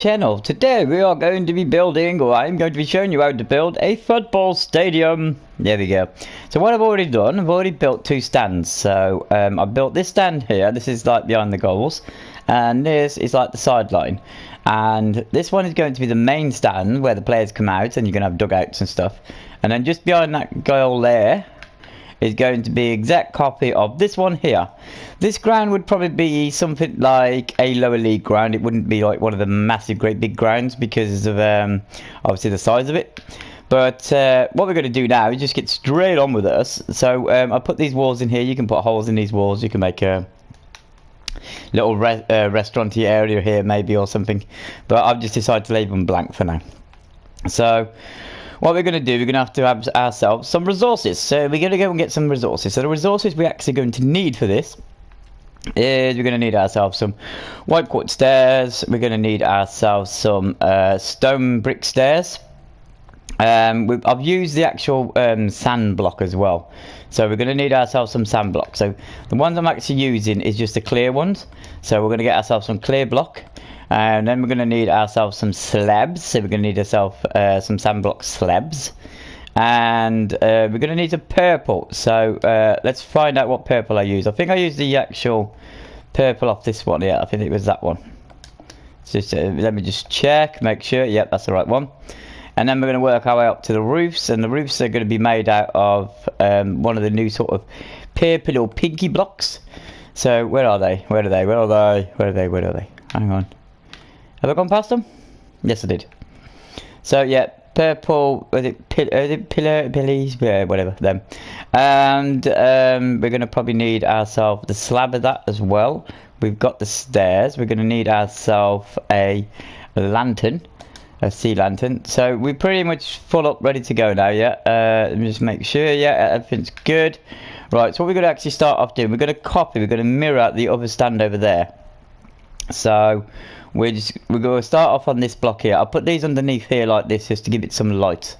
channel. Today we are going to be building, or I'm going to be showing you how to build a football stadium. There we go. So what I've already done, I've already built two stands. So I built this stand here. This is like behind the goals, and this is like the sideline. And this one is going to be the main stand where the players come out, and you're going to have dugouts and stuff. And then just behind that goal there is going to be exact copy of this one here. This ground would probably be something like a lower league ground. It wouldn't be like one of the massive great big grounds because of obviously the size of it. But what we're going to do now is just get straight on with us. So I put these walls in here. You can put holes in these walls. You can make a little restauranty area here maybe or something. But I've just decided to leave them blank for now. So what we're going to do, we're going to have ourselves some resources. So we're going to go and get some resources. So the resources we're actually going to need for this is we're going to need ourselves some white quartz stairs. We're going to need ourselves some stone brick stairs. I've used the actual sand block as well. So we're going to need ourselves some sand blocks. So the ones I'm actually using is just the clear ones. So we're going to get ourselves some clear block. And then we're going to need ourselves some slabs. So we're going to need ourselves some sand block slabs. And we're going to need some purple. So let's find out what purple I use. I think I used the actual purple off this one. Yeah, I think it was that one. Just let me just check, make sure. Yep, that's the right one. And then we're going to work our way up to the roofs. And the roofs are going to be made out of one of the new sort of purple or pinky blocks. So where are they? Where are they? Where are they? Where are they? Where are they? Hang on. Have I gone past them? Yes, I did. So yeah, purple. Was it pillies? Yeah, whatever them. And we're gonna probably need ourselves the slab of that as well. We've got the stairs. We're gonna need ourselves a lantern, a sea lantern. So we're pretty much full up, ready to go now. Yeah. Let me just make sure. Yeah, everything's good. Right. So what we're gonna actually start off doing, we're gonna copy. We're gonna mirror the other stand over there. So we're going to start off on this block here. I'll put these underneath here like this just to give it some light.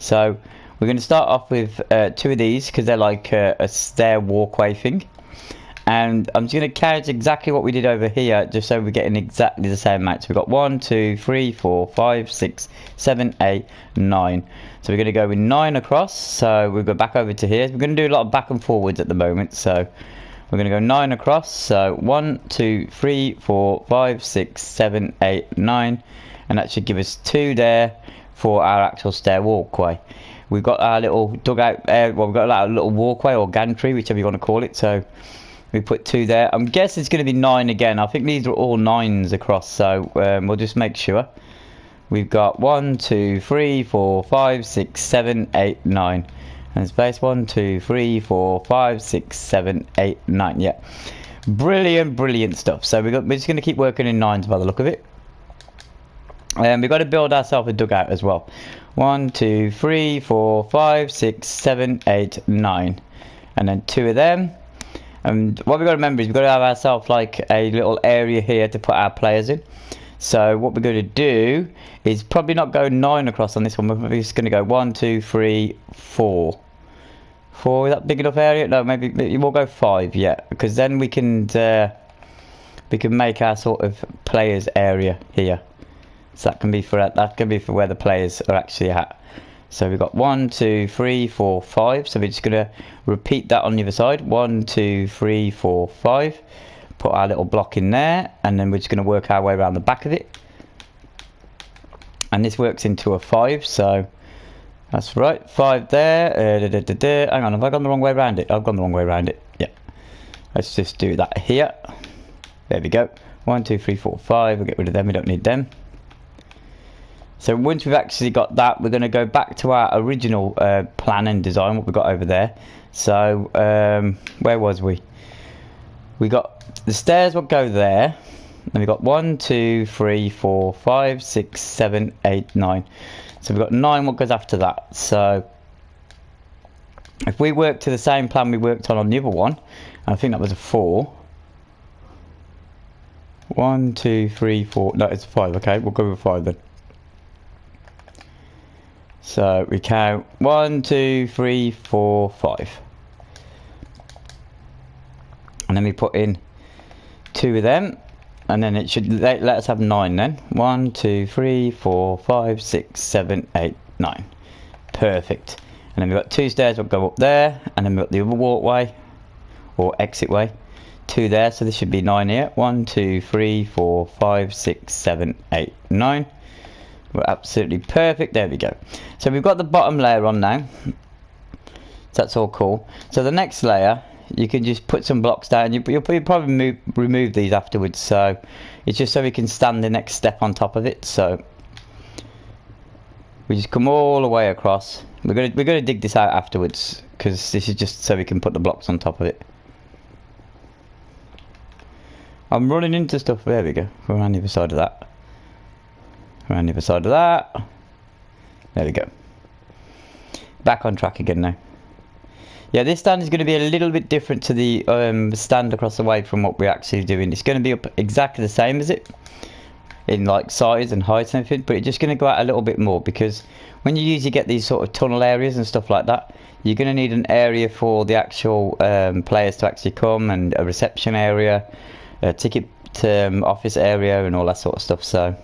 So we're going to start off with two of these because they're like a stair walkway thing. And I'm just going to count exactly what we did over here just so we're getting exactly the same amount. So we've got 1, 2, 3, 4, 5, 6, 7, 8, 9. So we're going to go with 9 across. So we'll go back over to here. We're going to do a lot of back and forwards at the moment. So we're going to go 9 across, so 1, 2, 3, 4, 5, 6, 7, 8, 9, and that should give us 2 there for our actual stair walkway. We've got our little dugout, well, we've got our little walkway or gantry, whichever you want to call it, so we put 2 there. I'm guessing it's going to be 9 again. I think these are all 9s across, so we'll just make sure. We've got 1, 2, 3, 4, 5, 6, 7, 8, 9. And space 1, 2, 3, 4, 5, 6, 7, 8, 9. Yeah, brilliant stuff. So we're just going to keep working in 9s by the look of it. And we've got to build ourselves a dugout as well. 1, 2, 3, 4, 5, 6, 7, 8, 9, and then 2 of them. And what we've got to remember is we've got to have ourselves like a little area here to put our players in. So what we're going to do is probably not go 9 across on this one. We're just going to go 1, 2, 3, 4. 4, is that big enough area? No, maybe we'll go 5, yeah, because then we can make our sort of players area here. So that can be for where the players are actually at. So we've got 1, 2, 3, 4, 5. So we're just gonna repeat that on the other side. 1, 2, 3, 4, 5. Put our little block in there, and then we're just gonna work our way around the back of it. And this works into a 5, so that's right, 5 there. Hang on, have I gone the wrong way around it? I've gone the wrong way around it. Yeah. Let's just do that here. There we go. 1, 2, 3, 4, 5. We'll get rid of them. We don't need them. So once we've actually got that, we're going to go back to our original plan and design, what we got over there. So where was we? We got the stairs will go there. Then we got 1, 2, 3, 4, 5, 6, 7, 8, 9. So we've got 9 what goes after that. So if we work to the same plan we worked on the other one, I think that was a 4. 1, 2, 3, 4. No, it's a 5. Okay, we'll go with 5 then. So we count 1, 2, 3, 4, 5. And then we put in 2 of them. and then it should let us have 9 then. 1, 2, 3, 4, 5, 6, 7, 8, 9. Perfect. And then we've got 2 stairs will go up there, and then we've got the other walkway or exit way, 2 there, so this should be 9 here. 1, 2, 3, 4, 5, 6, 7, 8, 9. We're absolutely perfect. There we go. So we've got the bottom layer on now. So that's all cool. So the next layer, you can just put some blocks down. You'll probably remove these afterwards. So it's just so we can stand the next step on top of it. So we just come all the way across. We're gonna dig this out afterwards, because this is just so we can put the blocks on top of it. I'm running into stuff. There we go. We're on the other side of that. Around the other side of that. There we go. Back on track again now. Yeah, this stand is going to be a little bit different to the stand across the way from what we're actually doing. It's going to be up exactly the same as it, in like size and height and everything, but it's just going to go out a little bit more, because when you usually get these sort of tunnel areas and stuff like that, you're going to need an area for the actual players to actually come, and a reception area, a ticket office area, and all that sort of stuff. So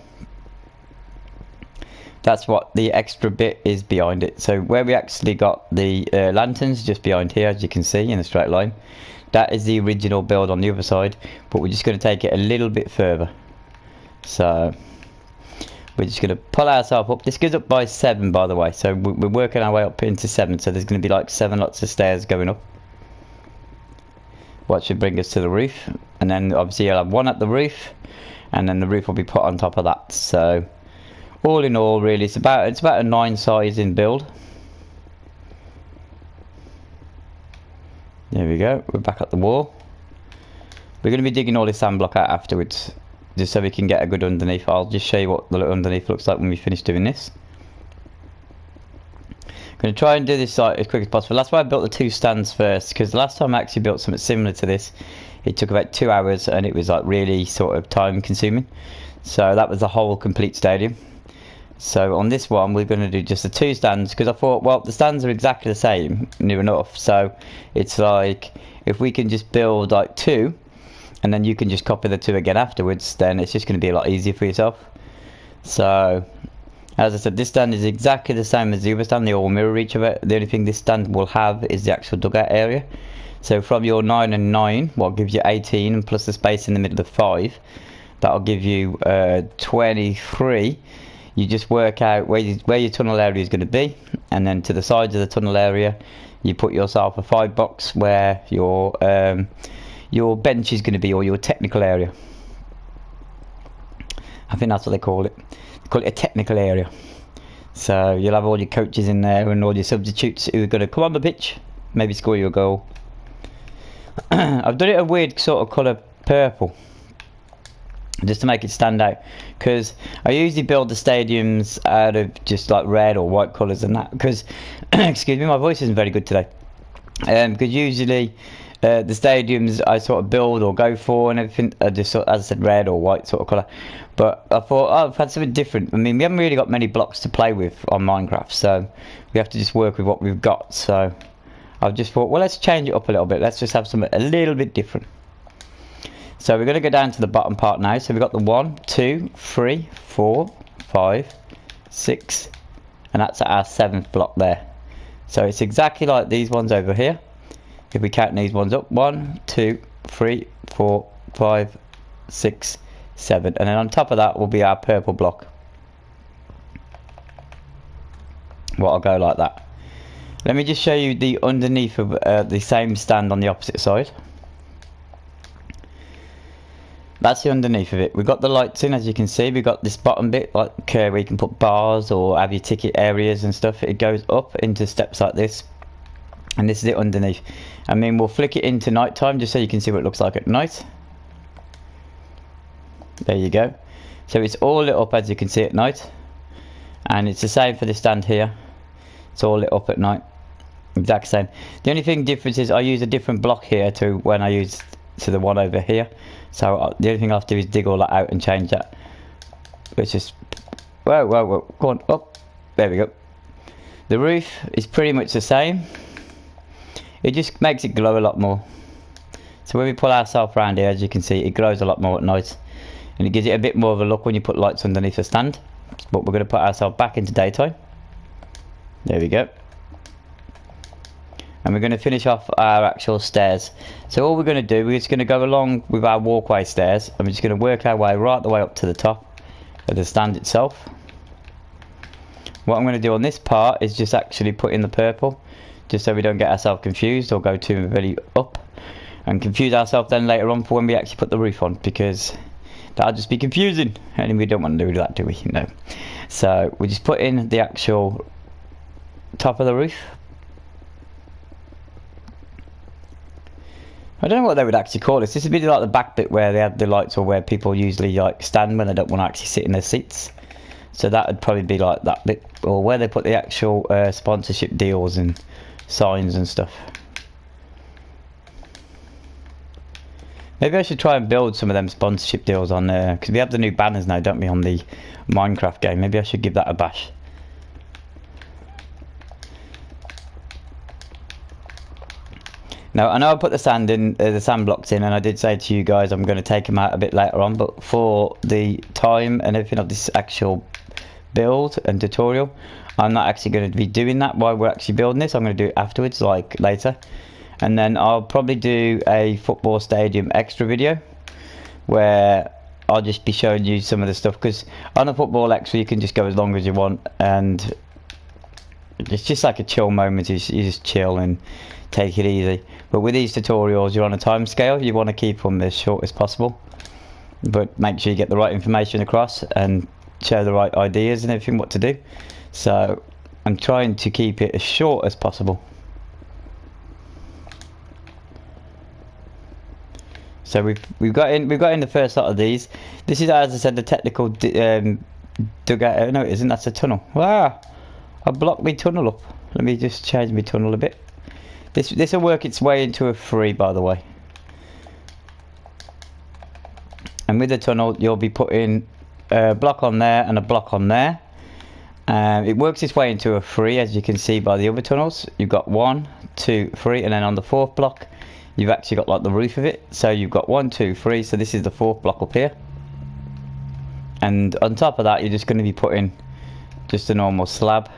that's what the extra bit is behind it. So where we actually got the lanterns, just behind here, as you can see in a straight line, that is the original build on the other side, but we're just going to take it a little bit further. So we're just going to pull ourselves up. This goes up by 7, by the way, so we're working our way up into 7, so there's going to be like 7 lots of stairs going up, what should bring us to the roof. And then obviously you'll have 1 at the roof, and then the roof will be put on top of that. So all in all, really, it's about a 9 size in build. There we go. We're back at the wall. We're going to be digging all this sand block out afterwards, just so we can get a good underneath. I'll just show you what the underneath looks like when we finish doing this. I'm going to try and do this as quick as possible. That's why I built the 2 stands first, because the last time I actually built something similar to this, it took about 2 hours, and it was like really sort of time consuming. So that was the whole complete stadium. So on this one, we're going to do just the 2 stands, because I thought, well, the stands are exactly the same, near enough. So it's like, if we can just build like 2, and then you can just copy the 2 again afterwards, then it's just going to be a lot easier for yourself. So as I said, this stand is exactly the same as the other stand. They all mirror each other. The only thing this stand will have is the actual dugout area. So from your 9 and 9, what gives you 18, and plus the space in the middle of 5, that'll give you 23. You just work out where your tunnel area is going to be, and then to the sides of the tunnel area, you put yourself a 5 box where your bench is going to be, or your technical area. I think that's what they call it. They call it a technical area. So you'll have all your coaches in there, and all your substitutes who are going to come on the pitch, maybe score you a goal. I've done it a weird sort of colour purple, just to make it stand out, because I usually build the stadiums out of just like red or white colours and that, because excuse me, my voice isn't very good today, because usually the stadiums I sort of build or go for and everything are just sort of, as I said, red or white sort of colour. But I thought, oh, I've had something different. I mean, we haven't really got many blocks to play with on Minecraft, so we have to just work with what we've got. So I've just thought, well, let's change it up a little bit, let's just have something a little bit different. So we're going to go down to the bottom part now. So we've got the 1, 2, 3, 4, 5, 6, and that's at our 7th block there. So it's exactly like these ones over here. If we count these ones up, 1, 2, 3, 4, 5, 6, 7, and then on top of that will be our purple block. Well, I'll go like that. Let me just show you the underneath of the same stand on the opposite side. That's the underneath of it. We've got the lights in, as you can see. We've got this bottom bit, like where you can put bars or have your ticket areas and stuff. It goes up into steps like this, and this is it underneath. I mean, we'll flick it into night time just so you can see what it looks like at night. There you go. So it's all lit up, as you can see, at night, and it's the same for the stand here. It's all lit up at night, exact same. The only thing difference is I use a different block here to when I use to the one over here. So the only thing I have to do is dig all that out and change that. It's just, whoa, go on, up. There we go. The roof is pretty much the same. It just makes it glow a lot more. So when we pull ourselves around here, as you can see, it glows a lot more at night. and it gives it a bit more of a look when you put lights underneath the stand. But we're going to put ourselves back into daytime. There we go. And we're going to finish off our actual stairs. So all we're going to do, we're just going to go along with our walkway stairs, and we're just going to work our way right the way up to the top of the stand itself. What I'm going to do on this part is just actually put in the purple, just so we don't get ourselves confused or go too really up and confuse ourselves then later on for when we actually put the roof on, because that'll just be confusing, and we don't want to do that, do we? No. So we just put in the actual top of the roof. I don't know what they would actually call this. This would be like the back bit where they have the lights, or where people usually like stand when they don't want to actually sit in their seats. So that would probably be like that bit, or where they put the actual sponsorship deals and signs and stuff. Maybe I should try and build some of them sponsorship deals on there, because we have the new banners now, don't we, on the Minecraft game. Maybe I should give that a bash. Now, I know I put the sand in, the sand blocks in, and I did say to you guys I'm going to take them out a bit later on, but for the time and everything of this actual build and tutorial, I'm not actually going to be doing that while we're actually building this. I'm going to do it afterwards, like later. And then I'll probably do a football stadium extra video where I'll just be showing you some of the stuff, because on a football extra you can just go as long as you want, and it's just like a chill moment. You just chill and take it easy. But with these tutorials, you're on a time scale. You want to keep them as short as possible, but make sure you get the right information across and share the right ideas and everything what to do. So I'm trying to keep it as short as possible. So we've got in the first lot of these. This is, as I said, the technical dugout. No, it isn't. That's a tunnel. Wow, I blocked my tunnel up. Let me just change my tunnel a bit. This will work its way into a 3, by the way. And with the tunnel, you'll be putting a block on there and a block on there. It works its way into a 3, as you can see by the other tunnels. You've got 1, 2, 3, and then on the 4th block, you've actually got like the roof of it. So you've got 1, 2, 3. So this is the 4th block up here. And on top of that, you're just going to be putting just a normal slab.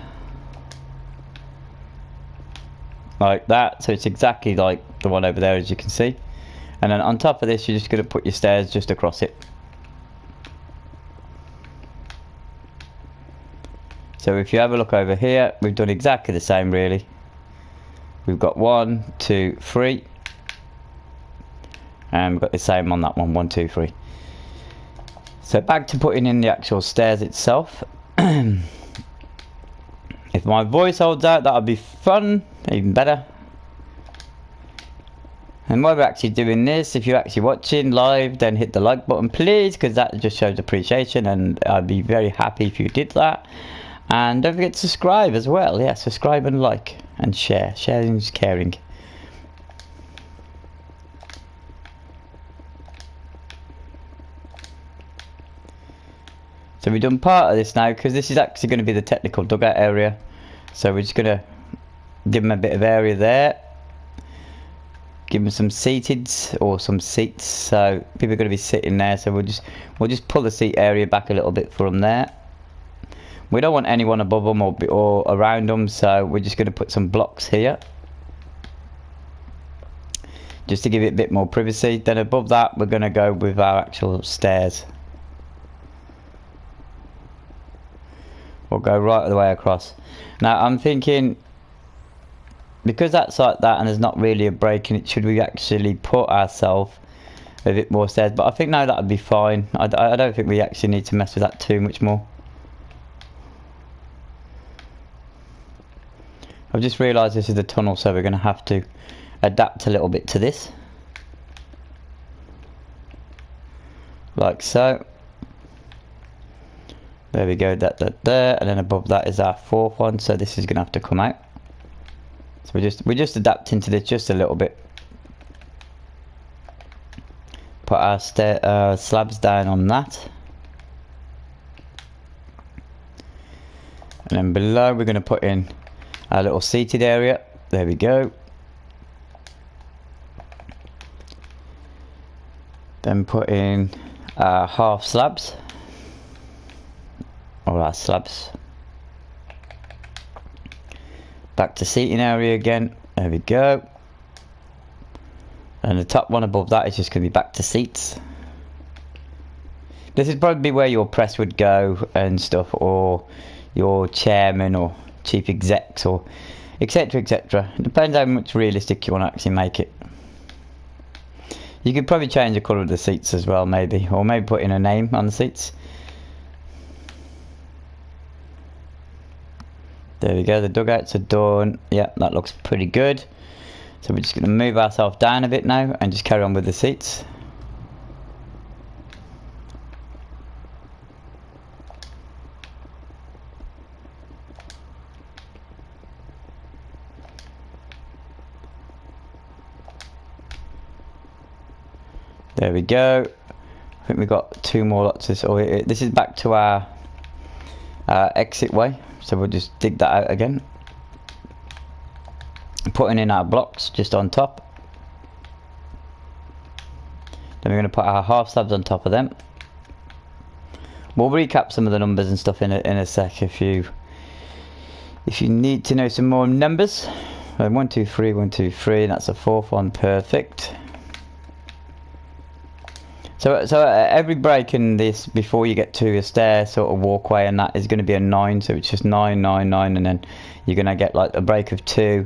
Like that, so it's exactly like the one over there, as you can see. And then on top of this, you're just going to put your stairs just across it. So if you have a look over here, we've done exactly the same really. We've got 1, 2, 3, and we've got the same on that one, 1, 2, 3. So back to putting in the actual stairs itself. If my voice holds out, that'll be fun, even better. And while we're actually doing this, if you're actually watching live, then hit the like button please, because that just shows appreciation, and I'd be very happy if you did that. And don't forget to subscribe as well. Yeah, subscribe and like and share. Sharing is caring. So we've done part of this now, because this is actually going to be the technical dugout area. So we're just going to give them a bit of area there. Give them some seated or some seats. So people are going to be sitting there. So we'll just pull the seat area back a little bit from there. We don't want anyone above them or around them. So we're just going to put some blocks here, just to give it a bit more privacy. Then above that, we're going to go with our actual stairs. We'll go right the way across. Now I'm thinking, because that's like that and there's not really a break in it, should we actually put ourselves a bit more stairs? But I think no, that would be fine. I don't think we actually need to mess with that too much more. I've just realised this is the tunnel, so we're going to have to adapt a little bit to this. Like so. There we go, that there, and then above that is our 4th one, so this is going to have to come out. So we're just adapting to this just a little bit. Put our slabs down on that. And then below we're going to put in our little seated area. There we go. Then put in half slabs. All our slabs. Back to seating area again. There we go. And the top one above that is just going to be back to seats. This is probably where your press would go and stuff, or your chairman or chief execs, or etc, etc. It depends how much realistic you want to actually make it. You could probably change the colour of the seats as well, maybe, or maybe put in a name on the seats. There we go, the dugouts are done. Yeah, that looks pretty good. So we're just going to move ourselves down a bit now and just carry on with the seats. There we go. I think we've got 2 more lots of this. Oh, this is back to our exit way. So we'll just dig that out again. Putting in our blocks just on top. Then we're going to put our half slabs on top of them. We'll recap some of the numbers and stuff in a sec if you need to know some more numbers. 1, 2, 3, 1, 2, 3. That's the 4th one. Perfect. So every break in this, before you get to a stair sort of walkway, and that is going to be a 9. So it's just 9, 9, 9, and then you're going to get like a break of 2,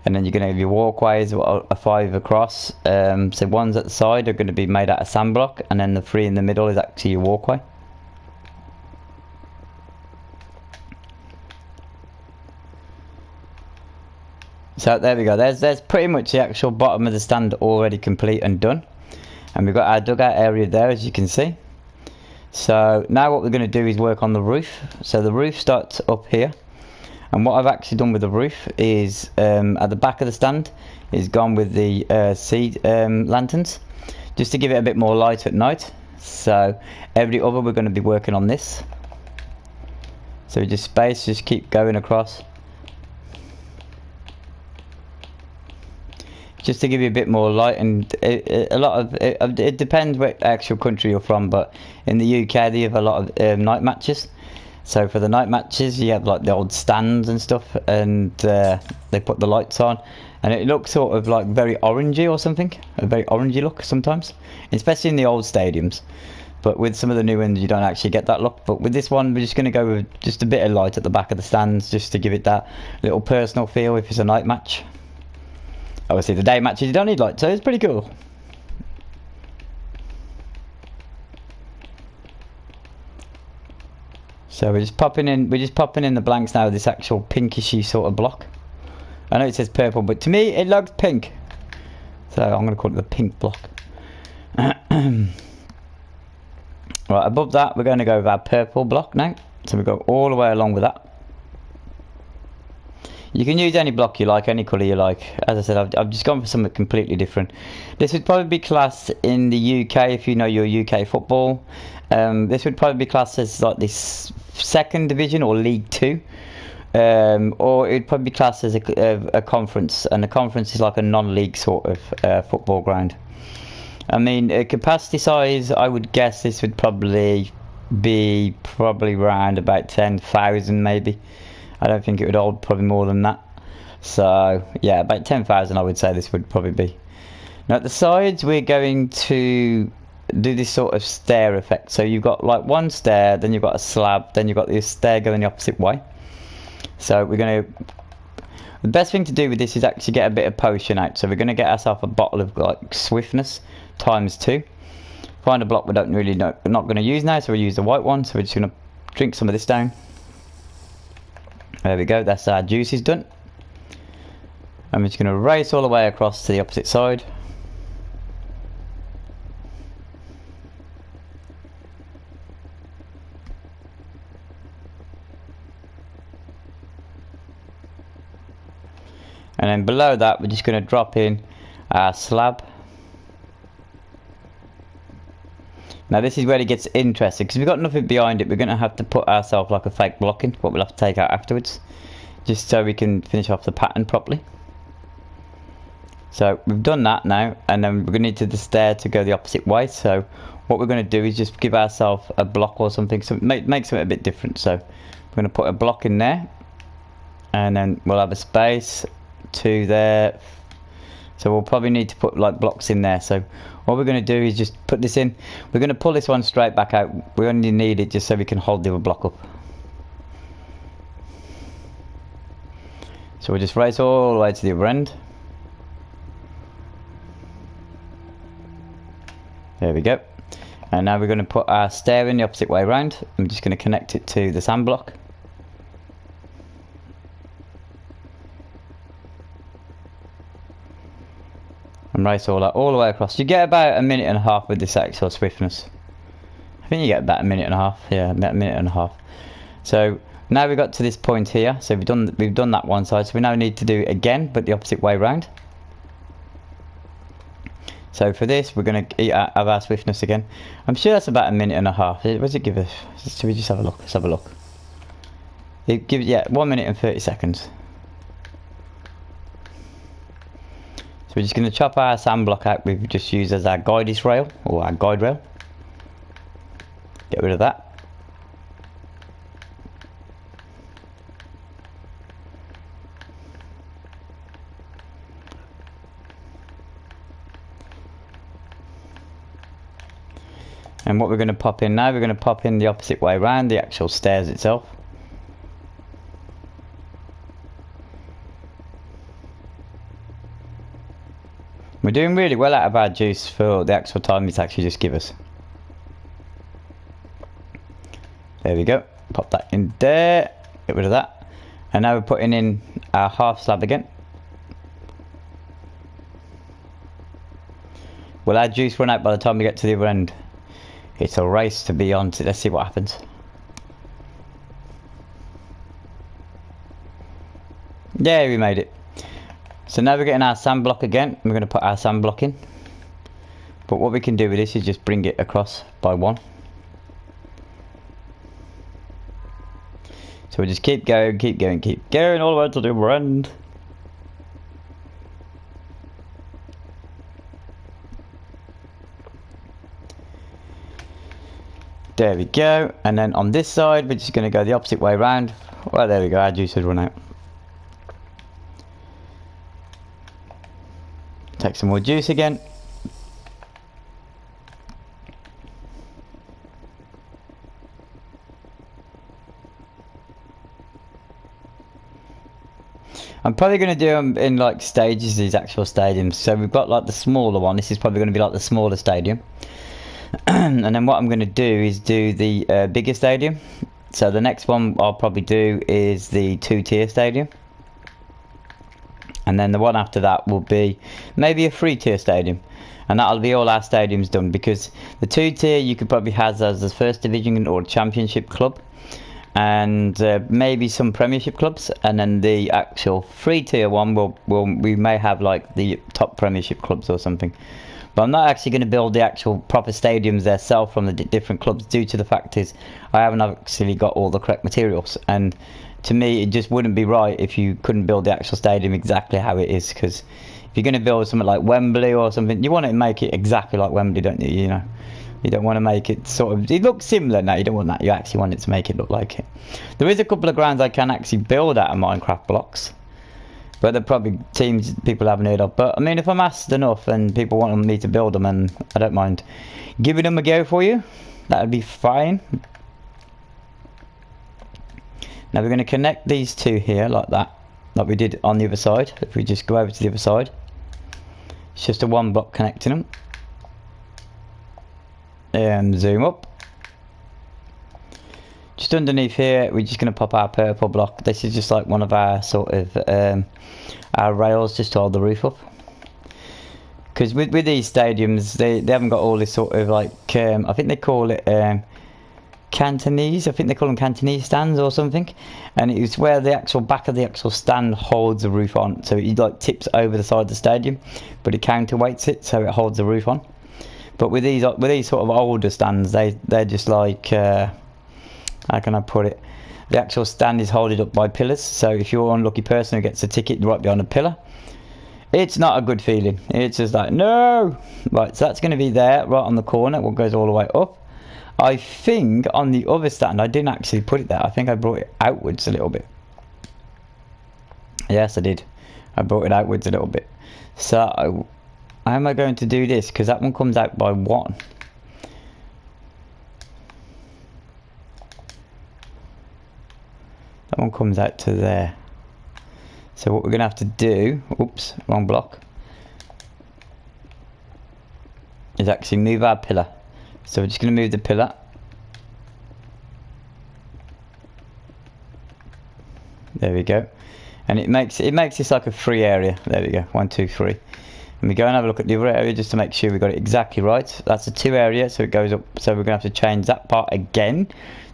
and then you're going to have your walkways a 5 across. So ones at the side are going to be made out of sand block, and then the 3 in the middle is actually your walkway. So there we go. There's pretty much the actual bottom of the stand already complete and done. And we've got our dugout area there, as you can see. So now what we're going to do is work on the roof. So the roof starts up here. And what I've actually done with the roof is, at the back of the stand, is gone with the seed lanterns. Just to give it a bit more light at night. So every other we're going to be working on this. So we just keep going across. Just to give you a bit more light, and it depends what actual country you're from, but in the UK they have a lot of night matches. So for the night matches you have like the old stands and stuff, and they put the lights on, and it looks sort of like very orangey or something, a very orangey look sometimes, especially in the old stadiums. But with some of the new ones you don't actually get that look. But with this one we're just going to go with just a bit of light at the back of the stands, just to give it that little personal feel if it's a night match. Obviously the day matches you don't need light, so it's pretty cool. So we're just popping in the blanks now with this actual pinkishy sort of block. I know it says purple, but to me it looks pink. So I'm going to call it the pink block. Right, above that we're going to go with our purple block now. So we go all the way along with that. You can use any block you like, any colour you like. As I said, I've just gone for something completely different. This would probably be classed in the UK, if you know your UK football. This would probably be classed as like this 2nd division or League 2. Or it would probably be classed as a conference. And the conference is like a non-league sort of football ground. I mean, capacity size, I would guess this would probably be around about 10,000 maybe. I don't think it would hold probably more than that. So yeah, about 10,000 I would say this would probably be. Now at the sides we're going to do this sort of stair effect. So you've got like one stair, then you've got a slab, then you've got this stair going the opposite way. So we're going to, the best thing to do with this is actually get a bit of potion out. So we're going to get ourselves a bottle of like swiftness ×2. Find a block we don't really know, we're not going to use now, so we'll use the white one. So we're just going to drink some of this down. There we go, that's our juices done. I'm just going to race all the way across to the opposite side. And then below that we're just going to drop in our slab. Now this is where it gets interesting, because we've got nothing behind it. We're going to have to put ourselves like a fake block in, what we'll have to take out afterwards, just so we can finish off the pattern properly. So we've done that now, and then we're going to need the stair to go the opposite way. So what we're going to do is just give ourselves a block or something, so make something a bit different. So we're going to put a block in there, and then we'll have a space, 2 there. So we'll probably need to put like blocks in there. So what we're going to do is just put this in. We're going to pull this one straight back out. We only need it just so we can hold the other block up. So we'll just race all the way to the other end. There we go. And now we're going to put our stair in the opposite way around. I'm just going to connect it to the sand block. And race all that all the way across. You get about 1.5 minutes with this actual swiftness. I think you get about 1.5 minutes. Yeah, about 1.5 minutes. So now we got to this point here. So we've done that one side. So we now need to do it again, but the opposite way around. So for this, we're going to have our swiftness again. I'm sure that's about 1.5 minutes. What does it give us? Should we just have a look? Let's have a look. It gives, yeah, 1 minute and 30 seconds. So we're just going to chop our sand block out. We've just used as our guidance rail, or our guide rail. Get rid of that. And what we're going to pop in now, we're going to pop in the opposite way around, the actual stairs itself. We're doing really well out of our juice for the actual time it's actually just give us. There we go. Pop that in there. Get rid of that. And now we're putting in our half slab again. Will our juice run out by the time we get to the other end? It's a race to be on. Let's see what happens. Yeah, we made it. So now we're getting our sand block again. We're going to put our sand block in. But what we can do with this is just bring it across by 1. So we just keep going, keep going, keep going all the way to the other end. There we go. And then on this side, we're just going to go the opposite way around. Well, there we go. Our juice has run out. Take some more juice again. I'm probably going to do them in like stages, these actual stadiums. So we've got like the smaller one. This is probably going to be like the smaller stadium. And then what I'm going to do is do the bigger stadium. So the next one I'll probably do is the 2-tier stadium. And then the one after that will be maybe a 3-tier stadium. And that'll be all our stadiums done, because the 2-tier you could probably have as a first division or championship club, and maybe some premiership clubs. And then the actual 3-tier one we may have like the top premiership clubs or something. But I'm not actually going to build the actual proper stadiums themselves from the different clubs, due to the fact is I haven't actually got all the correct materials. And to me, it just wouldn't be right if you couldn't build the actual stadium exactly how it is. Because if you're going to build something like Wembley or something, you want to make it exactly like Wembley, don't you? You know, you don't want to make it sort of, it looks similar. No, you don't want that. You actually want it to make it look like it. There is a couple of grounds I can actually build out of Minecraft blocks, but they're probably teams people haven't heard of. But I mean, if I'm asked enough and people want me to build them, and I don't mind giving them a go for you, that would be fine. Now we're going to connect these two here like that, like we did on the other side. If we just go over to the other side, it's just a 1 block connecting them. And zoom up. Just underneath here, we're just going to pop our purple block. This is just like one of our sort of our rails just to hold the roof up. Because with these stadiums, they haven't got all this sort of like I think they call it Cantonese. I think they call them Cantonese stands or something. And it's where the actual back of the actual stand holds the roof on. So it like tips over the side of the stadium, but it counterweights it so it holds the roof on. But with these sort of older stands, they're just like how can I put it? The actual stand is held up by pillars. So if you're an unlucky person who gets a ticket right behind a pillar, It's not a good feeling. It's just like, no! Right, so that's going to be there, right on the corner, what goes all the way up. I think on the other stand, I didn't actually put it there. I think I brought it outwards a little bit. Yes, I did. I brought it outwards a little bit. So, how am I going to do this? Because that one comes out by 1. That one comes out to there. So what we're going to have to do, oops, wrong block, is actually move our pillar. So we're just going to move the pillar. There we go. And it makes this like a free area. There we go, 1, 2, 3. And we go and have a look at the other area just to make sure we got it exactly right. That's a 2 area, so it goes up. So we're going to have to change that part again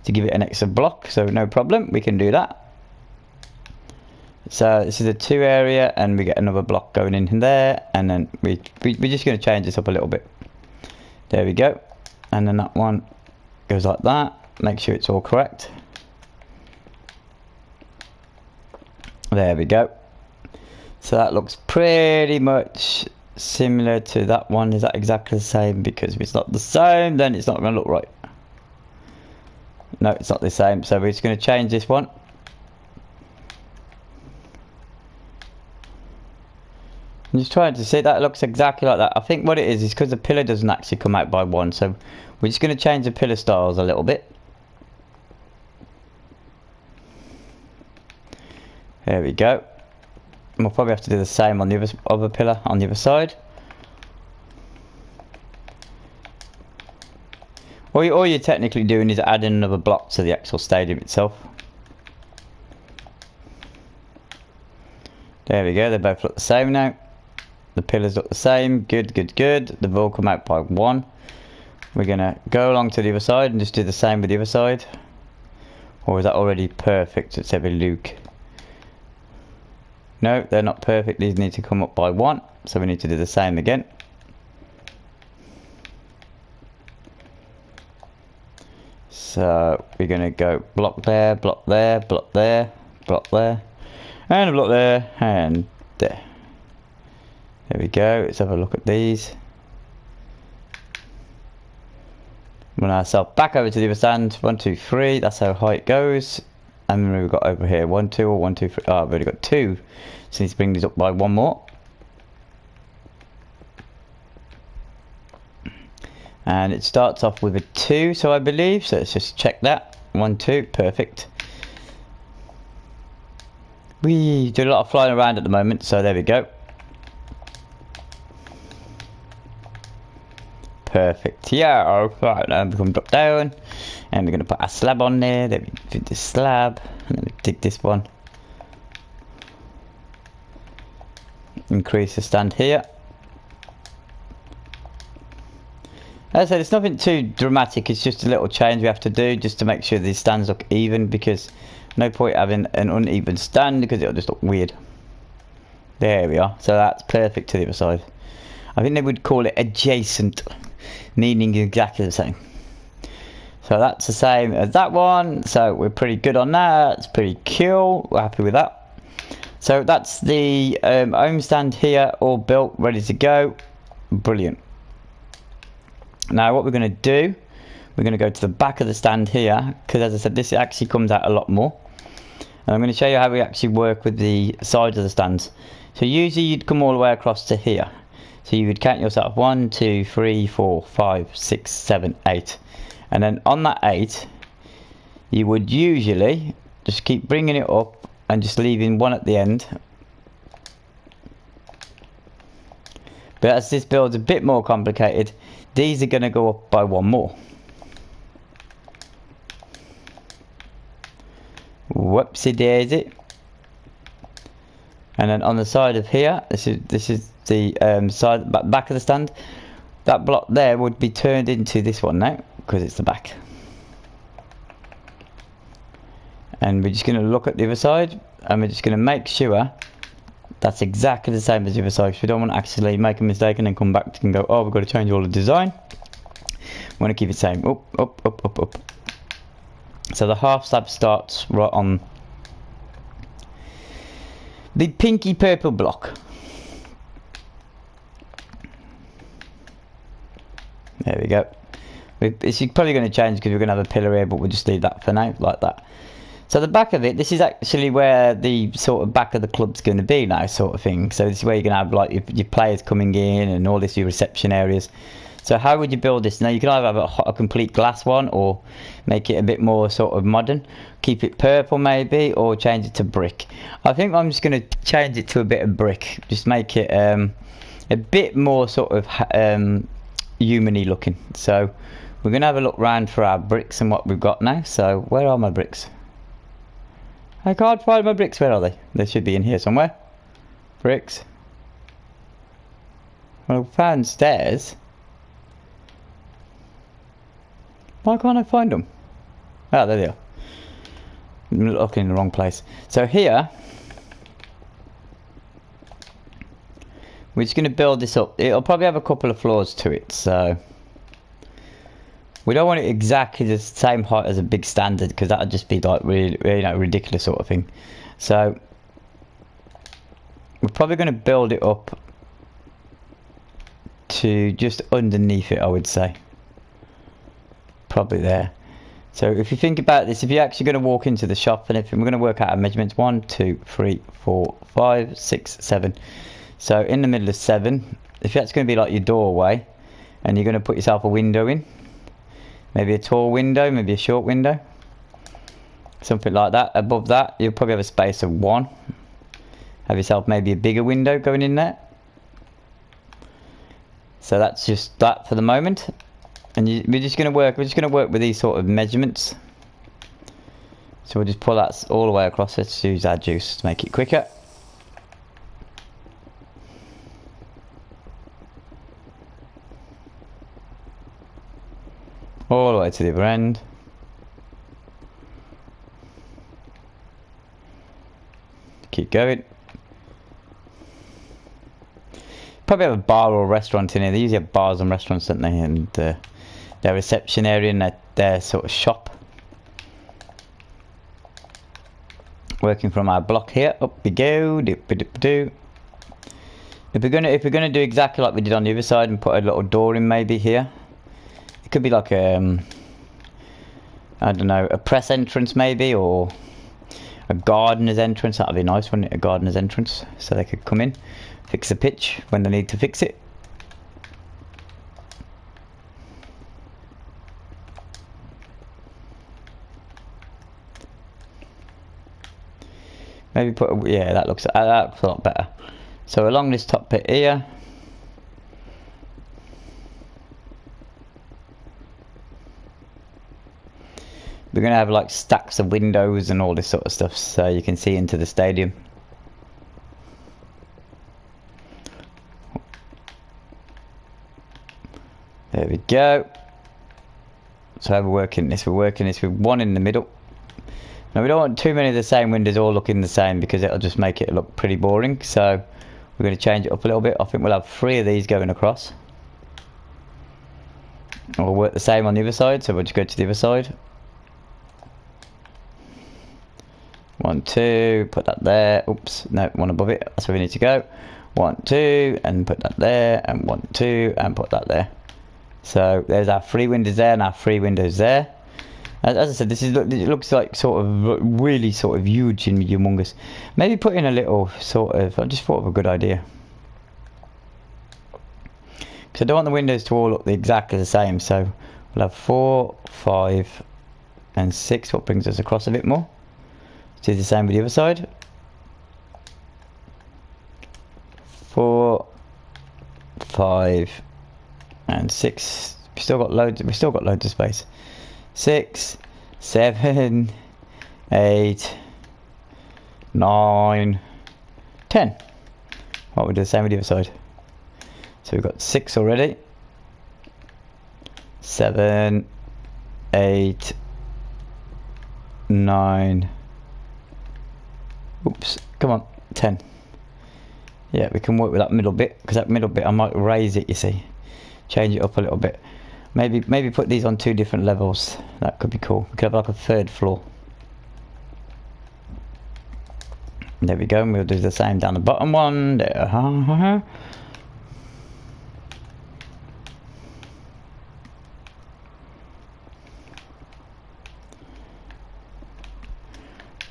to give it an extra block. So no problem, we can do that. So this is a 2 area, and we get another block going in there, and then we're just going to change this up a little bit. There we go. And then that one goes like that. Make sure it's all correct. There we go. So that looks pretty much similar to that one. Is that exactly the same? Because if it's not the same, then it's not going to look right. No, it's not the same. So we're just going to change this one. I'm just trying to see, that looks exactly like that. I think what it is because the pillar doesn't actually come out by 1. So we're just going to change the pillar styles a little bit. There we go. And we'll probably have to do the same on the other pillar on the other side. All you're technically doing is adding another block to the actual stadium itself. There we go, they both look the same now. The pillars look the same. Good, good, good. They've all come out by 1. We're going to go along to the other side and just do the same with the other side. Or is that already perfect? Let's have a look. No, they're not perfect. These need to come up by 1. So we need to do the same again. So we're going to go block there, block there, block there, block there. And a block there, and there. There we go. Let's have a look at these. Run ourselves back over to the other stand. 1, 2, 3. That's how high it goes. And then we've got over here 1, 2, or 1, 2, 3. Oh, I've already got 2. So let's bring these up by 1 more. And it starts off with a 2, so I believe. So let's just check that. 1, 2. Perfect. We do a lot of flying around at the moment, so there we go. Perfect. Yeah, right, now we're going to drop down and we're going to put our slab on there. Then we do this slab and then we dig this one. Increase the stand here. As I said, it's nothing too dramatic, it's just a little change we have to do just to make sure these stands look even, because no point having an uneven stand because it'll just look weird. There we are. So that's perfect to the other side. I think they would call it adjacent, meaning exactly the same. So that's the same as that one. So we're pretty good on that. It's pretty cool. We're happy with that. So that's the home stand here, all built, ready to go. Brilliant. Now what we're going to do, we're going to go to the back of the stand here, because as I said, this actually comes out a lot more. And I'm going to show you how we actually work with the sides of the stands. So usually you'd come all the way across to here. So you would count yourself 1, 2, 3, 4, 5, 6, 7, 8. And then on that 8, you would usually just keep bringing it up and just leaving 1 at the end. But as this build's a bit more complicated, these are going to go up by 1 more. Whoopsie daisy. And then on the side of here, this is the back of the stand. That block there would be turned into this one now, because it's the back. And we're just going to look at the other side, and we're just going to make sure that's exactly the same as the other side, because we don't want to actually make a mistake and then come back and go, oh, we've got to change all the design. We want to keep it the same. Up, up, up, up, up. So the half slab starts right on the pinky purple block. There we go. It's probably going to change because we're going to have a pillar here, but we'll just leave that for now, like that. So the back of it, this is actually where the sort of back of the club's going to be now, sort of thing. So this is where you're going to have like your players coming in and all this, your reception areas. So how would you build this? Now you can either have a complete glass one or make it a bit more sort of modern. Keep it purple maybe, or change it to brick. I think I'm just going to change it to a bit of brick. Just make it a bit more sort of human-y looking. So we're going to have a look round for our bricks and what we've got now. So where are my bricks? I can't find my bricks. Where are they? They should be in here somewhere. Bricks. Well, I found stairs. Why can't I find them? Oh, there they are. I'm looking in the wrong place. So here, we're just going to build this up. It'll probably have a couple of floors to it, so we don't want it exactly the same height as a big standard, because that would just be like really, you know, ridiculous sort of thing. So we're probably going to build it up to just underneath it, I would say. Probably there. So if you think about this, if you're actually going to walk into the shop and everything, we're going to work out our measurements. 1, 2, 3, 4, 5, 6, 7. So in the middle of 7, if that's going to be like your doorway, and you're going to put yourself a window in, maybe a tall window, maybe a short window, something like that. Above that, you'll probably have a space of 1. Have yourself maybe a bigger window going in there. So that's just that for the moment. And we're just going to work with these sort of measurements. So we'll just pull that all the way across. Let's use our juice to make it quicker. All the way to the other end. Keep going. Probably have a bar or a restaurant in here. They usually have bars and restaurants, don't they? And their reception area and their sort of shop. Working from our block here. Up we go. Dip-a-dip-a-doo. If we're gonna do exactly like we did on the other side and put a little door in maybe here. It could be like I don't know, a press entrance maybe, or a gardener's entrance. That'd be nice, wouldn't it? A gardener's entrance, so they could come in, fix the pitch when they need to fix it. Maybe put a, yeah, that looks a lot better. So along this top bit here, we're going to have like stacks of windows and all this sort of stuff, so you can see into the stadium. There we go. So how we're working this? We're working this with 1 in the middle. Now we don't want too many of the same windows all looking the same, because it'll just make it look pretty boring. So we're going to change it up a little bit. I think we'll have 3 of these going across. And we'll work the same on the other side, so we'll just go to the other side. 1, 2, put that there. Oops, no, 1 above it. That's where we need to go. 1, 2, and put that there, and 1, 2, and put that there. So there's our 3 windows there and our 3 windows there. As I said, it looks like sort of really sort of huge and humongous. Maybe put in a little sort of, I just thought of a good idea. Because I don't want the windows to all look exactly the same. So we'll have 4, 5, and 6. What brings us across a bit more? Do the same with the other side. 4, 5, and 6. We've still got loads of space. 6, 7, 8, 9, 10. What, we'll do the same with the other side. So we've got 6 already. 7, 8, 9. Oops, come on, 10. Yeah, we can work with that middle bit, because that middle bit I might raise it, you see. Change it up a little bit. Maybe put these on 2 different levels. That could be cool. We could have like a 3rd floor. There we go, and we'll do the same down the bottom one. There.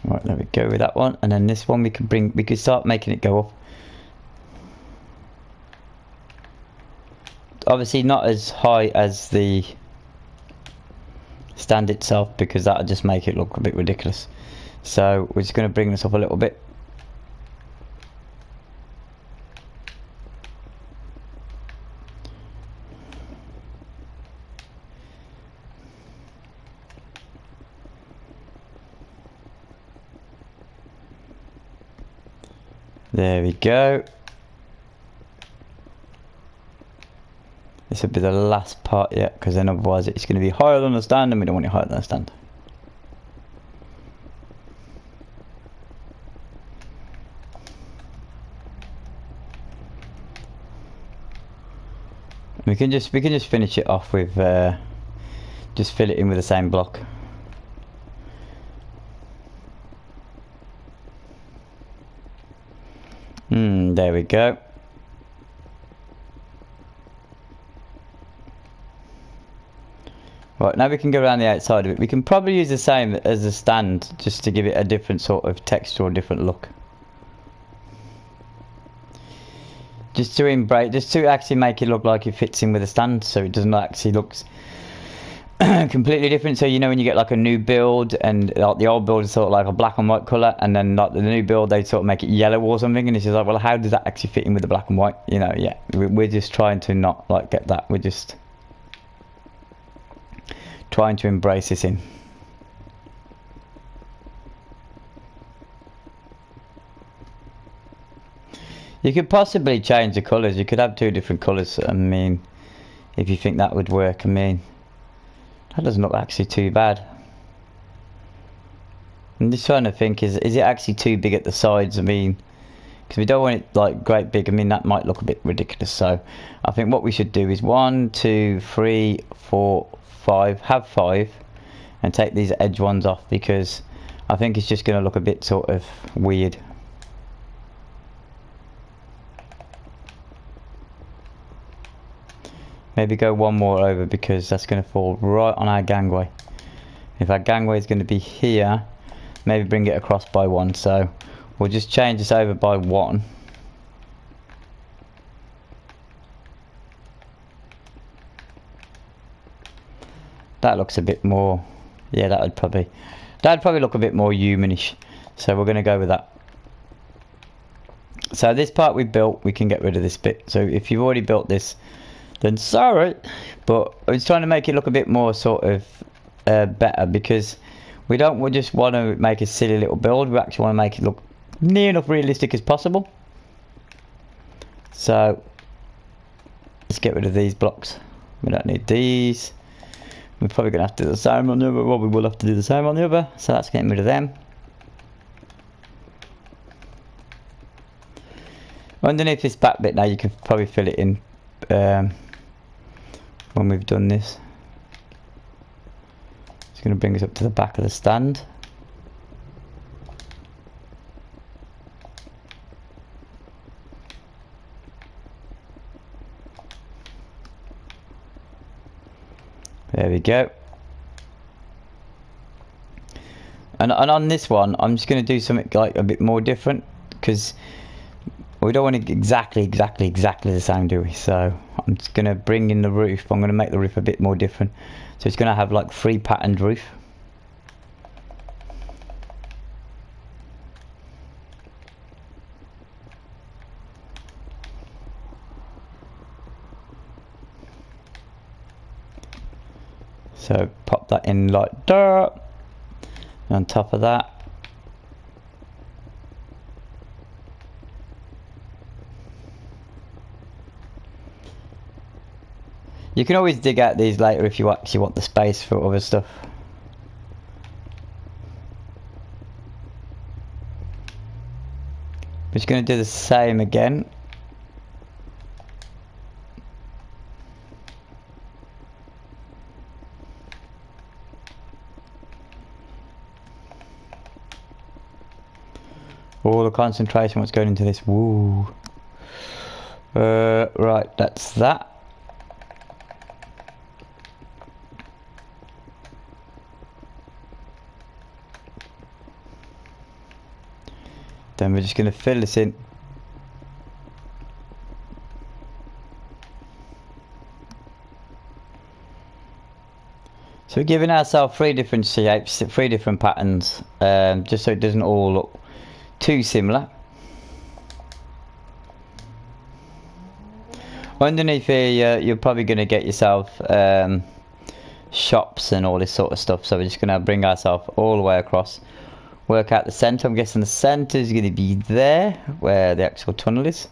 Right, there we go with that one, and then this one we could start making it go up. Obviously not as high as the stand itself, because that'll just make it look a bit ridiculous. So we're just going to bring this up a little bit. There we go. This will be the last part yet, because then otherwise it's going to be higher than the stand, and we don't want it higher than the stand. We can just finish it off with just fill it in with the same block. There we go. Right, now we can go around the outside of it. We can probably use the same as the stand, just to give it a different sort of texture or different look. Just to actually make it look like it fits in with the stand, so it doesn't actually look completely different. So you know when you get like a new build, and like the old build is sort of like a black and white colour, and then like the new build they sort of make it yellow or something, and it's just like, well, how does that actually fit in with the black and white? You know, yeah, we're just trying to not like get that. We're just trying to embrace this in. You could possibly change the colours. You could have two different colours. I mean, if you think that would work. I mean, that doesn't look actually too bad. I'm just trying to think, is it actually too big at the sides? I mean, because we don't want it like great big. I mean, that might look a bit ridiculous. So I think what we should do is 1, 2, 3, 4, 5. Have 5, and take these edge ones off, because I think it's just going to look a bit sort of weird. Maybe go one more over, because that's going to fall right on our gangway. If our gangway is going to be here, maybe bring it across by 1. So we'll just change this over by 1. That looks a bit more, yeah, that'd probably look a bit more humanish. So we're going to go with that. So this part we built, we can get rid of this bit. So if you've already built this, then sorry, but I was trying to make it look a bit more sort of better, because we just want to make a silly little build. We actually want to make it look near enough realistic as possible. So let's get rid of these blocks. We don't need these. We're probably going to have to do the same on the other. Well, we will have to do the same on the other. So that's getting rid of them. Underneath this back bit now, you can probably fill it in when we've done this. It's going to bring us up to the back of the stand. There we go. And on this one, I'm just going to do something like a bit more different, because we don't want it exactly the same, do we? So I'm just going to bring in the roof. I'm going to make the roof a bit more different. So it's going to have like 3 patterned roof. So pop that in like that. And on top of that, you can always dig out these later if you actually want the space for other stuff. We're just going to do the same again. All the concentration, what's going into this. Woo. Right, that's that. Then we're just going to fill this in. So we're giving ourselves 3 different shapes, 3 different patterns, just so it doesn't all look too similar. Underneath here, you're probably going to get yourself shops and all this sort of stuff. So we're just going to bring ourselves all the way across. Work out the centre. I'm guessing the centre is going to be there, where the actual tunnel is.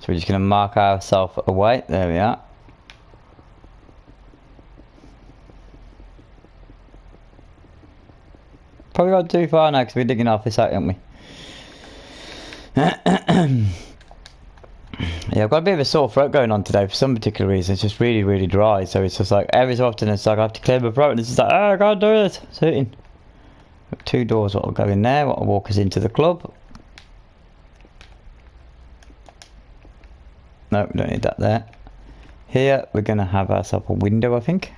So we're just going to mark ourselves away. There we are. Probably got too far now because we're digging off this out, aren't we? Yeah, I've got a bit of a sore throat going on today for some particular reason. It's just really, really dry. So it's just like every so often it's like I have to clear my throat and it's just like, oh, I can't do it. Sitting. 2 doors what will go in there, what will walk us into the club. No, we don't need that there. Here we're going to have ourselves a window, I think.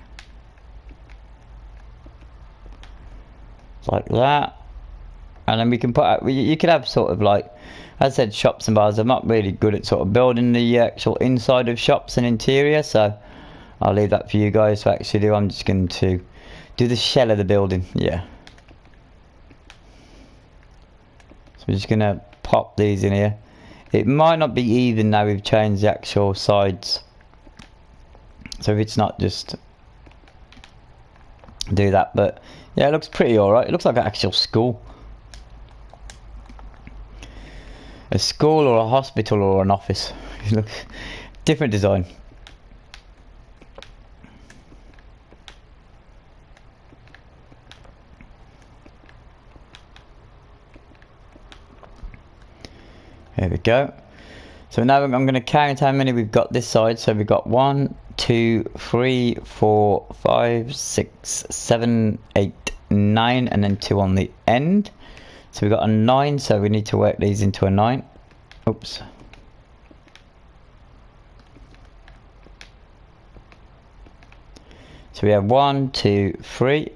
Like that. And then we can put out, you could have sort of like, as I said, shops and bars. I'm not really good at sort of building the actual inside of shops and interior, so I'll leave that for you guys to actually do. I'm just going to do the shell of the building. Yeah. So we're just going to pop these in here. It might not be even now we've changed the actual sides. So if it's not, just do that. But yeah, it looks pretty alright. It looks like an actual school. A school or a hospital or an office. Look, different design. There we go. So now I'm going to count how many we've got this side. So we've got 1, 2, 3, 4, 5, 6, 7, 8, 9, and then 2 on the end. So we've got a 9, so we need to work these into a 9. Oops. So we have 1, 2, 3,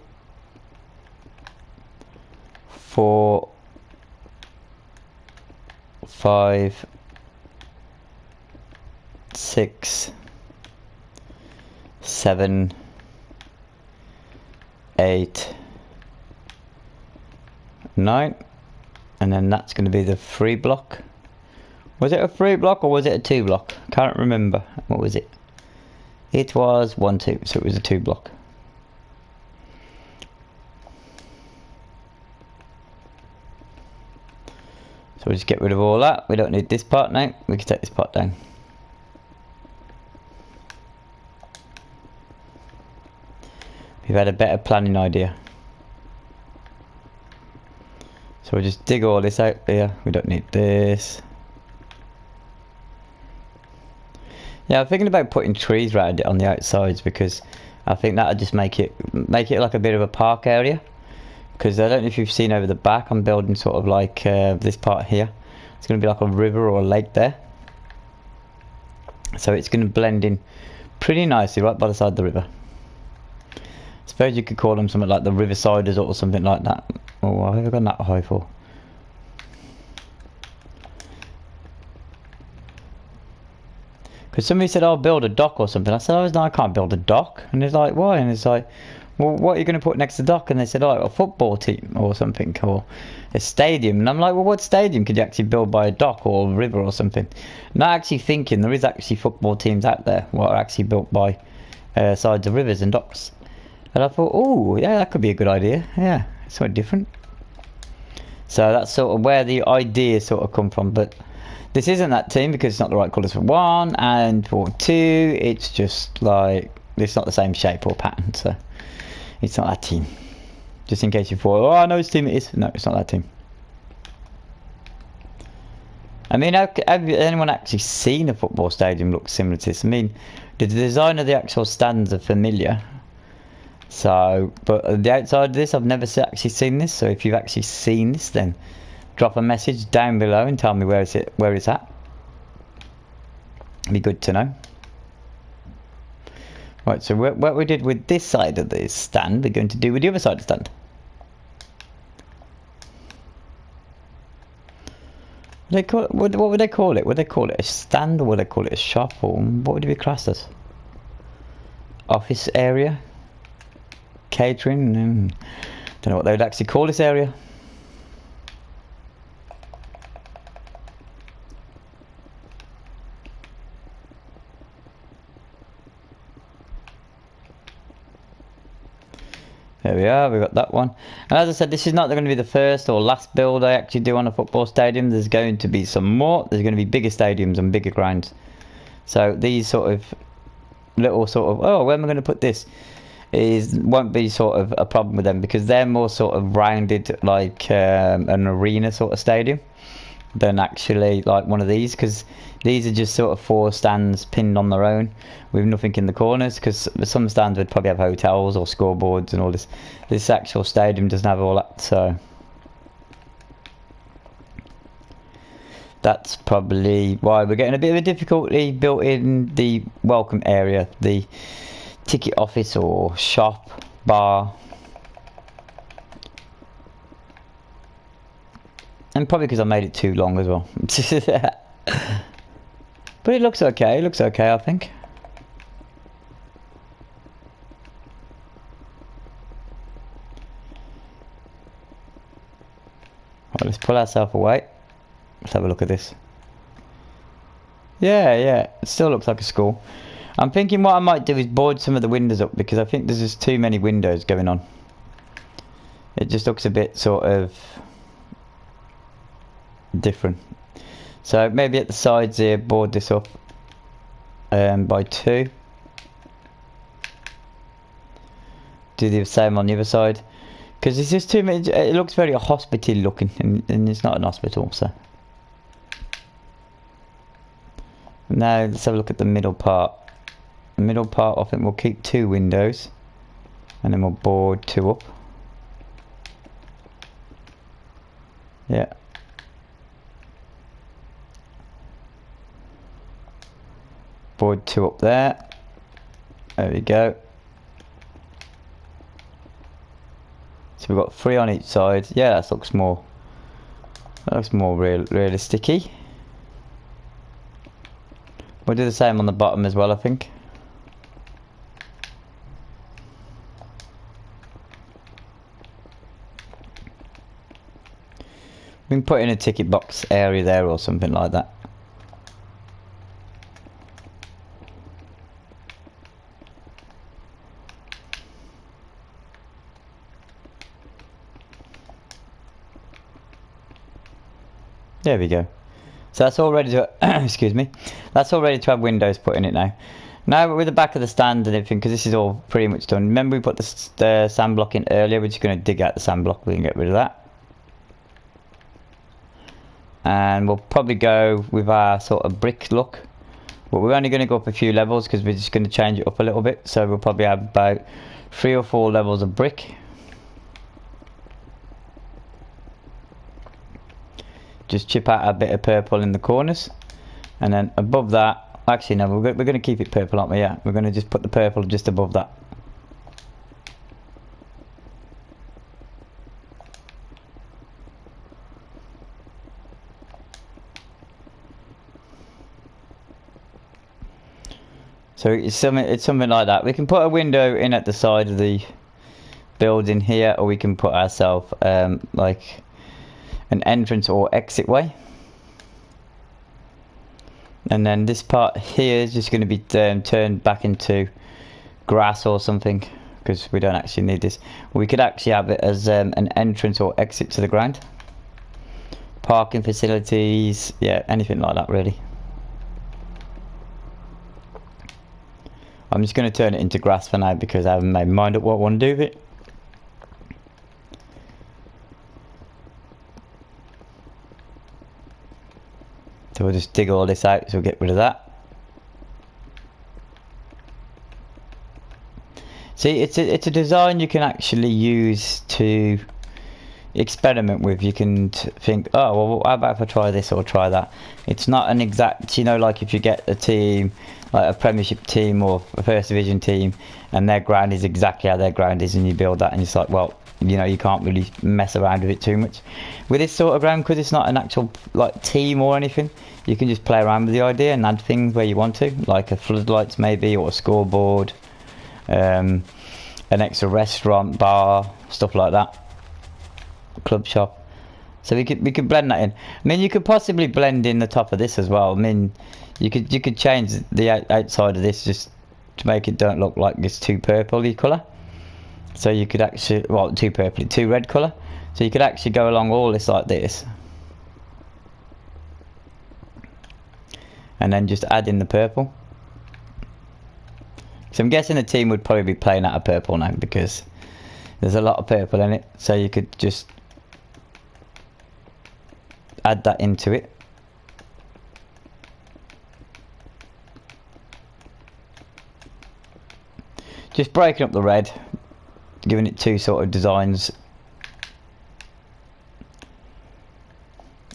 4, 5, 6, 7, 8, 9, and then that's going to be the 3 block. Was it a 3 block or was it a 2 block? Can't remember. What was it? It was 1, 2, so it was a 2 block. So we'll just get rid of all that. We don't need this part now. We can take this part down. We've had a better planning idea. So we'll just dig all this out here. We don't need this. Yeah, I'm thinking about putting trees around it on the outsides because I think that'll just make it like a bit of a park area. Because I don't know if you've seen over the back, I'm building sort of like this part here. It's going to be like a river or a lake there. So it's going to blend in pretty nicely right by the side of the river. I suppose you could call them something like the Riversiders or something like that. Oh, I've never gone that high for. Because somebody said, "I'll build a dock or something." I said, "Oh, no, I can't build a dock." And it's like, "Why?" And it's like, "Well, what are you going to put next to the dock?" And they said, "Oh, a football team or something, or a stadium." And I'm like, "Well, what stadium could you actually build by a dock or a river or something?" Not actually thinking there is actually football teams out there what are actually built by sides of rivers and docks. And I thought, oh, yeah, that could be a good idea. Yeah, it's something different. So that's sort of where the idea sort of come from. But this isn't that team because it's not the right colours for 1, and for 2, it's just like, it's not the same shape or pattern. So it's not that team. Just in case you thought, oh, I know which team it is. No, it's not that team. I mean, have anyone actually seen a football stadium look similar to this? I mean, the design of the actual stands are familiar. So, but the outside of this, I've never actually seen this. So if you've actually seen this, then drop a message down below and tell me where it's at. It'd be good to know. Right, so what we did with this side of the stand, we're going to do with the other side of the stand. They call it, what would they call it? Would they call it a stand, or would they call it a shop, or what would it be classed as? Office area? Catering? Don't know what they would actually call this area. There we are, we've got that one. And as I said, this is not going to be the first or last build I actually do on a football stadium. There's going to be some more. There's going to be bigger stadiums and bigger grounds. So these sort of little sort of, oh, where am I going to put this? Won't be sort of a problem with them, because they're more sort of rounded like an arena sort of stadium than actually like one of these, because these are just sort of 4 stands pinned on their own with nothing in the corners, because some stands would probably have hotels or scoreboards and all this. This actual stadium doesn't have all that, so that's probably why we're getting a bit of a difficulty built in the welcome area, the ticket office or shop, bar. And probably because I made it too long as well. But it looks okay, I think. Right, let's pull ourselves away. Let's have a look at this. Yeah, it still looks like a school. I'm thinking what I might do is board some of the windows up, because I think there's just too many windows going on. It just looks a bit sort of different. So maybe at the sides here, board this up by 2. Do the same on the other side, because it's just too many. It looks very hospital looking, and it's not an hospital. So now let's have a look at the middle part. The middle part, I think we'll keep 2 windows, and then we'll board 2 up. Yeah. Board 2 up there. There we go. So we've got 3 on each side. Yeah, that looks more. That looks more realistic-y. We'll do the same on the bottom as well, I think. We can put in a ticket box area there or something like that. There we go. So that's all ready to excuse me. That's all ready to have windows put in it now. Now with the back of the stand and everything, because this is all pretty much done. Remember we put the sand block in earlier. We're just going to dig out the sand block. We can get rid of that. And we'll probably go with our sort of brick look. But we're only going to go up a few levels, because we're just going to change it up a little bit. So we'll probably have about 3 or 4 levels of brick. Just chip out a bit of purple in the corners, and then above that, actually no, we're going to keep it purple, aren't we? Yeah, we're going to just put the purple just above that. So it's something like that. We can put a window in at the side of the building here, or we can put ourselves like an entrance or exit way. And then this part here is just going to be turned back into grass or something, because we don't actually need this. We could actually have it as an entrance or exit to the ground. Parking facilities, yeah, anything like that really. I'm just going to turn it into grass for now, because I haven't made my mind up what I want to do with it. So we'll just dig all this out, so we'll get rid of that. See, it's a design you can actually use to experiment with. You can think, oh well, how about if I try this or try that. It's not an exact, you know, like if you get a team, like a Premiership team or a First Division team, and their ground is exactly how their ground is, and you build that, and it's like, well, you know, you can't really mess around with it too much. With this sort of ground, because it's not an actual like team or anything, you can just play around with the idea and add things where you want to, like a floodlights maybe, or a scoreboard, an extra restaurant, bar, stuff like that, club shop. So we could blend that in. I mean, you could possibly blend in the top of this as well. I mean, you could change the outside of this just to make it don't look like this too purpley colour. So you could actually, well, too red colour. So you could actually go along all this like this, and then just add in the purple. So I'm guessing the team would probably be playing out of purple now because there's a lot of purple in it. So you could just add that into it. Just breaking up the red, giving it two sort of designs,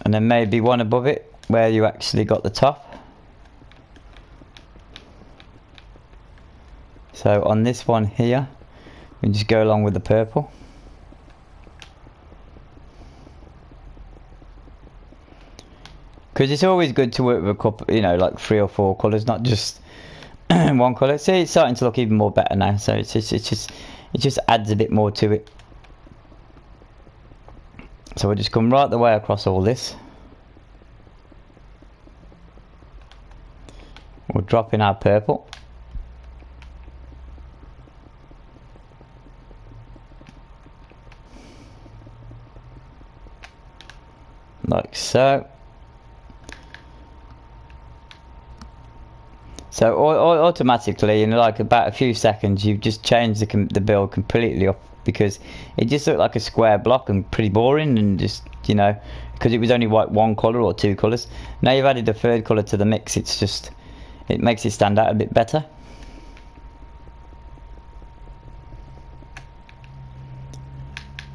and then maybe one above it where you actually got the top. So on this one here, we just go along with the purple. Because it's always good to work with a couple, you know, like 3 or 4 colours, not just one colour. See, it's starting to look even more better now. So it just adds a bit more to it. So we'll just come right the way across all this. We'll drop in our purple. Like so. So automatically, in like about a few seconds, you've just changed the build completely up, because it just looked like a square block and pretty boring, and just, you know, because it was only like one colour or 2 colours. Now you've added a 3rd colour to the mix, it makes it stand out a bit better.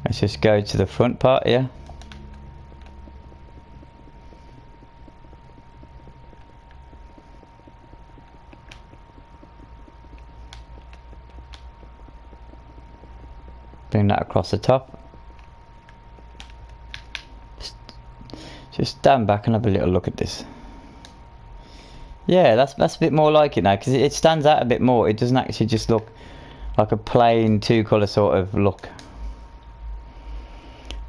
Let's just go to the front part here. Bring that across the top. Just stand back and have a little look at this. Yeah, that's a bit more like it now, because it stands out a bit more. It doesn't actually just look like a plain 2 colour sort of look.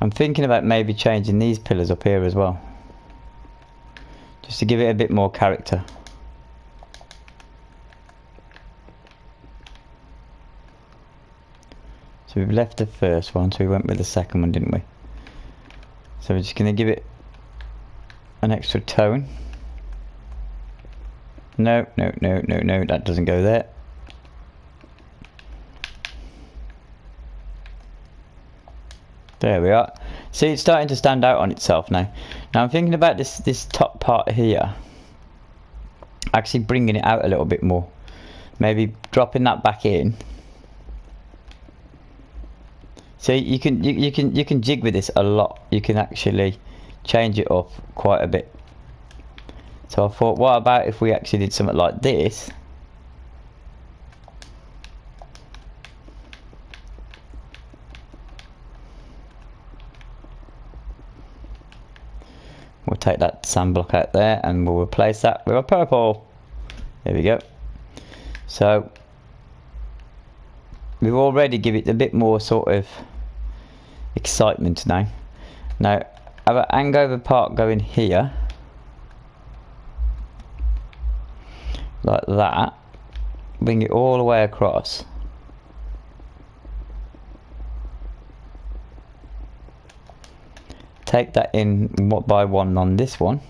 I'm thinking about maybe changing these pillars up here as well, just to give it a bit more character. So we've left the first one, so we went with the second one, didn't we? So we're just going to give it an extra tone. No, that doesn't go there. There we are. See, it's starting to stand out on itself now. Now I'm thinking about this top part here, actually bringing it out a little bit more. Maybe dropping that back in. So you can jig with this a lot. You can actually change it up quite a bit. So I thought, what about if we actually did something like this? We'll take that sand block out there and we'll replace that with a purple. There we go. So we've already given it a bit more sort of excitement now. Now have an hangover part going here, like that. Bring it all the way across. Take that in one by one on this one.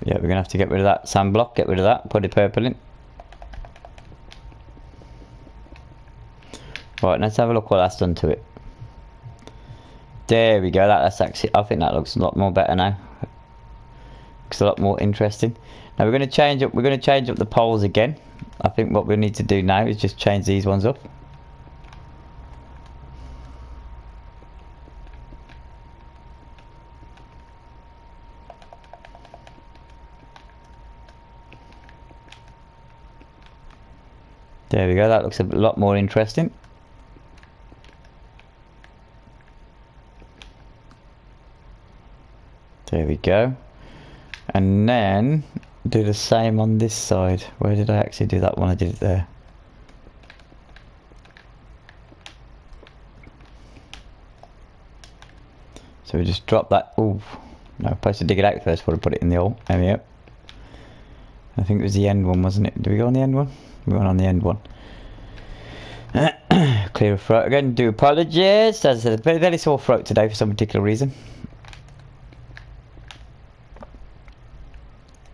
Yeah, we're gonna have to get rid of that sand block, get rid of that, put the purple in. Right, let's have a look what that's done to it. There we go, that's actually, I think that looks a lot more better now. Looks a lot more interesting. Now we're gonna change up the poles again. I think what we need to do now is just change these ones up. There we go, that looks a lot more interesting. There we go. And then do the same on this side. Where did I actually do that one? I did it there. So we just drop that. Ooh, no, I'm supposed to dig it out first before I put it in the hole. There we go. I think it was the end one, wasn't it? Did we go on the end one? We went on the end one. Clear of throat again. Do apologise. As I said, very, very sore throat today for some particular reason.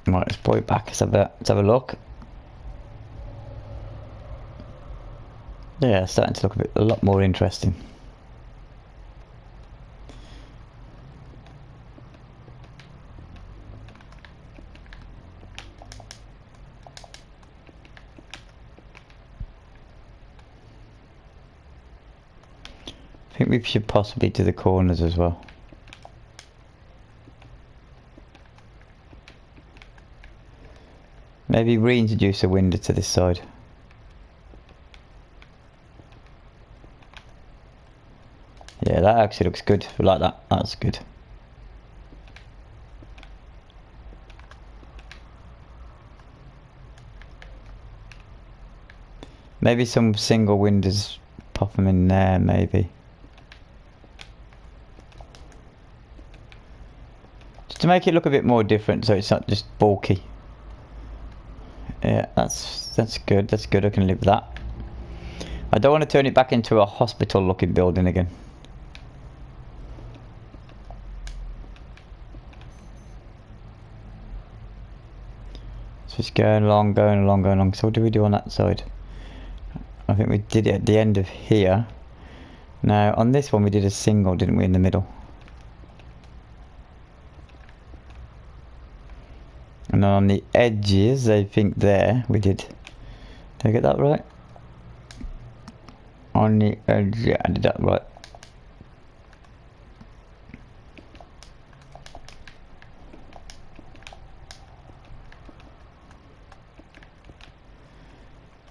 Right, let's pull it back. Let's have a look. Yeah, it's starting to look a lot more interesting. I think we should possibly do the corners as well. Maybe reintroduce a window to this side. Yeah, that actually looks good. I like that. That's good. Maybe some single windows, pop them in there, maybe. Just to make it look a bit more different, so it's not just bulky. Yeah, that's good. That's good. I can live with that. I don't want to turn it back into a hospital-looking building again. So it's going along, going along, going along. So what do we do on that side? I think we did it at the end of here. Now on this one we did a single, didn't we, in the middle? And then on the edges, I think there we did. Did I get that right? On the edge, yeah, I did that right.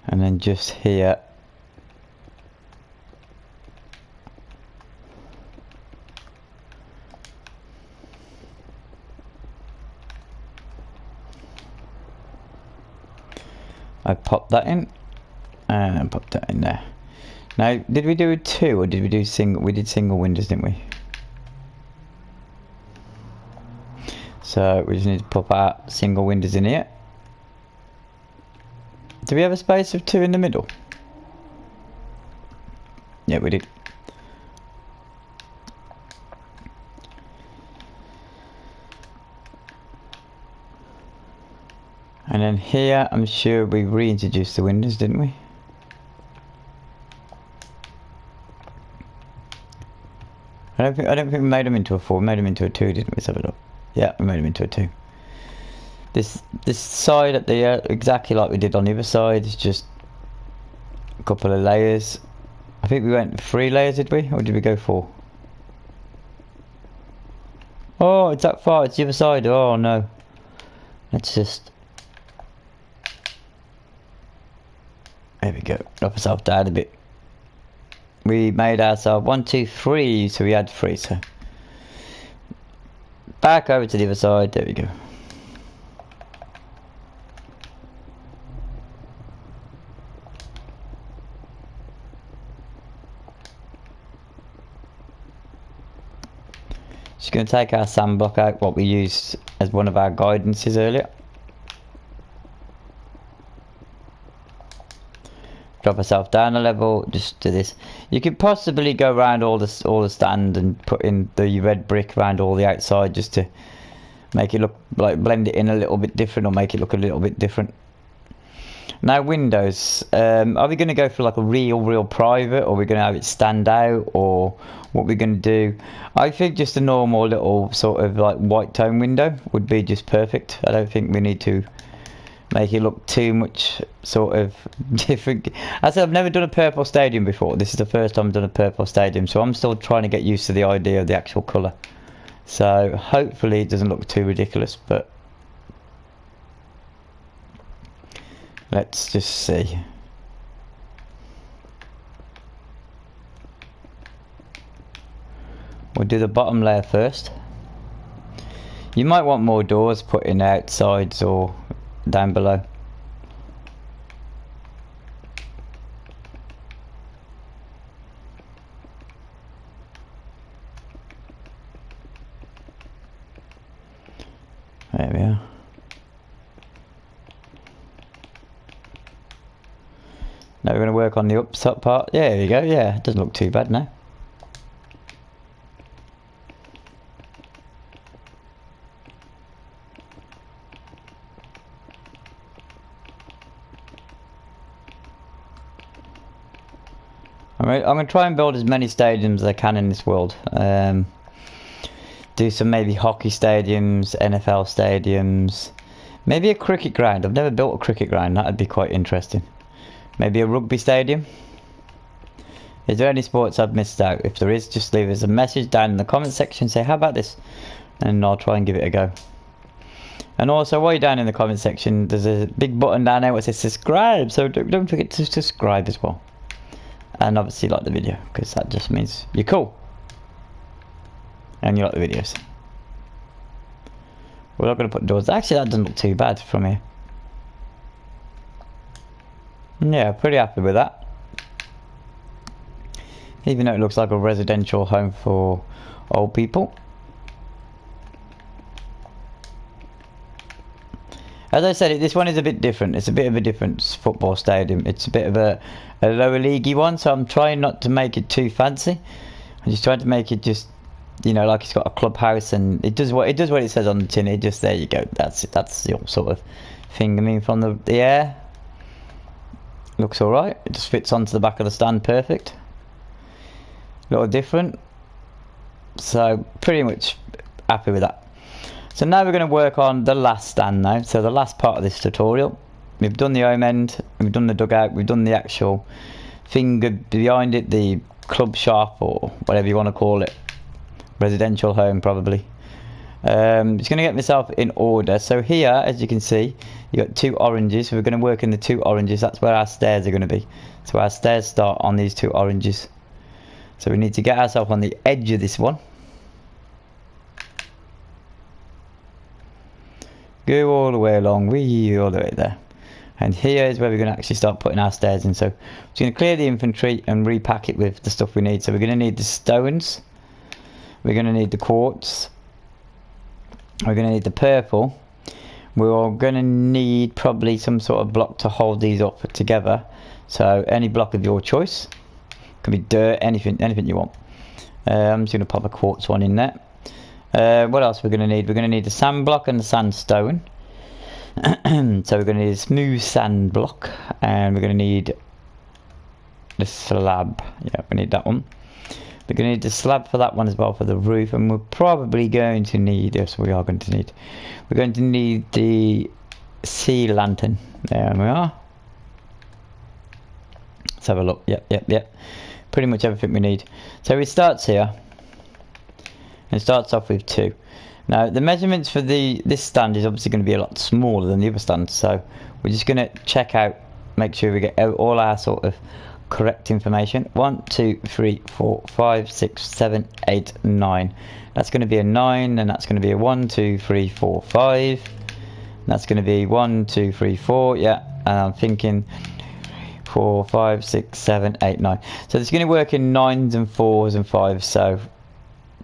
And then just here. I popped that in and popped that in there. Now, did we do 2 or did we do single? We did single windows, didn't we? So we just need to pop our single windows in here. Do we have a space of 2 in the middle? Yeah, we did. And then here, I'm sure we reintroduced the windows, didn't we? I don't think we made them into a 4. We made them into a 2, didn't we? Let's have a look. Yeah, we made them into a 2. This side at the exactly like we did on the other side is just a couple of layers. I think we went 3 layers, did we? Or did we go 4? Oh, it's that far. It's the other side. Oh no. Let's just. There we go. Drop ourselves down a bit. We made ourselves 1, 2, 3, so we had 3. So back over to the other side. There we go. Just going to take our sand block out, what we used as one of our guidances earlier. Drop ourselves down a level, just do this. You could possibly go around all the stand and put in the red brick around all the outside just to make it look like, blend it in a little bit different or make it look a little bit different. Now windows, are we going to go for like a real private, or are we going to have it stand out, or what we're going to do? I think just a normal little sort of like white tone window would be just perfect. I don't think we need to make it look too much sort of different. As I said, I've never done a purple stadium before. This is the first time I've done a purple stadium, so I'm still trying to get used to the idea of the actual colour. So hopefully it doesn't look too ridiculous, but let's just see. We'll do the bottom layer first. You might want more doors put in outsides or down below. There we are. Now we're going to work on the up part. Yeah, there you go. Yeah, it doesn't look too bad now. Alright, I'm going to try and build as many stadiums as I can in this world. Do some maybe hockey stadiums, NFL stadiums, maybe a cricket ground. I've never built a cricket ground, that would be quite interesting. Maybe a rugby stadium. Is there any sports I've missed out? If there is, just leave us a message down in the comment section, say how about this, and I'll try and give it a go. And also while you're down in the comment section, there's a big button down there that says subscribe, so don't forget to subscribe as well. And obviously like the video, because that just means you're cool. And you like the videos. We're not going to put doors. Actually, that doesn't look too bad from here. Yeah, pretty happy with that. Even though it looks like a residential home for old people. As I said, this one is a bit different. It's a bit of a different football stadium. It's a bit of a lower leaguey one, so I'm trying not to make it too fancy. I'm just trying to make it just, you know, like it's got a clubhouse and it does what it says on the tin. It just, there you go. That's it. That's the sort of thing. I mean, from the air, looks all right. It just fits onto the back of the stand, perfect. A little different. So pretty much happy with that. So now we're going to work on the last stand now. So the last part of this tutorial. We've done the home end, we've done the dugout, we've done the actual thing behind it, the club shop or whatever you want to call it. Residential home probably. Just going to get myself in order. So here, as you can see, you got two oranges. So we're going to work in the two oranges. That's where our stairs are going to be. So our stairs start on these two oranges. So we need to get ourselves on the edge of this one. Go all the way along, all the way there. And here is where we're going to actually start putting our stairs in. So we're going to clear the infantry and repack it with the stuff we need. So we're going to need the stones. We're going to need the quartz. We're going to need the purple. We're going to need probably some sort of block to hold these up together. So any block of your choice. Could be dirt, anything you want. I'm just going to pop a quartz one in there. What else we're going to need? We're going to need the sand block and the sandstone. So we're going to need a smooth sand block, and we're going to need the slab. Yeah, we need that one. We're going to need the slab for that one as well for the roof, and we're probably going to need, yes we are going to need, we're going to need the sea lantern. There we are. Let's have a look. Yep. Pretty much everything we need. So it starts here. It starts off with 2. Now the measurements for this stand is obviously going to be a lot smaller than the other stands, so we're just going to check out, make sure we get all our sort of correct information. 1 2 3 4 5 6 7 8 9. That's going to be a 9, and that's going to be a 1 2 3 4 5. That's going to be 1 2 3 4. Yeah, and I'm thinking 4 5 6 7 8 9. So it's going to work in 9s and 4s and 5s. So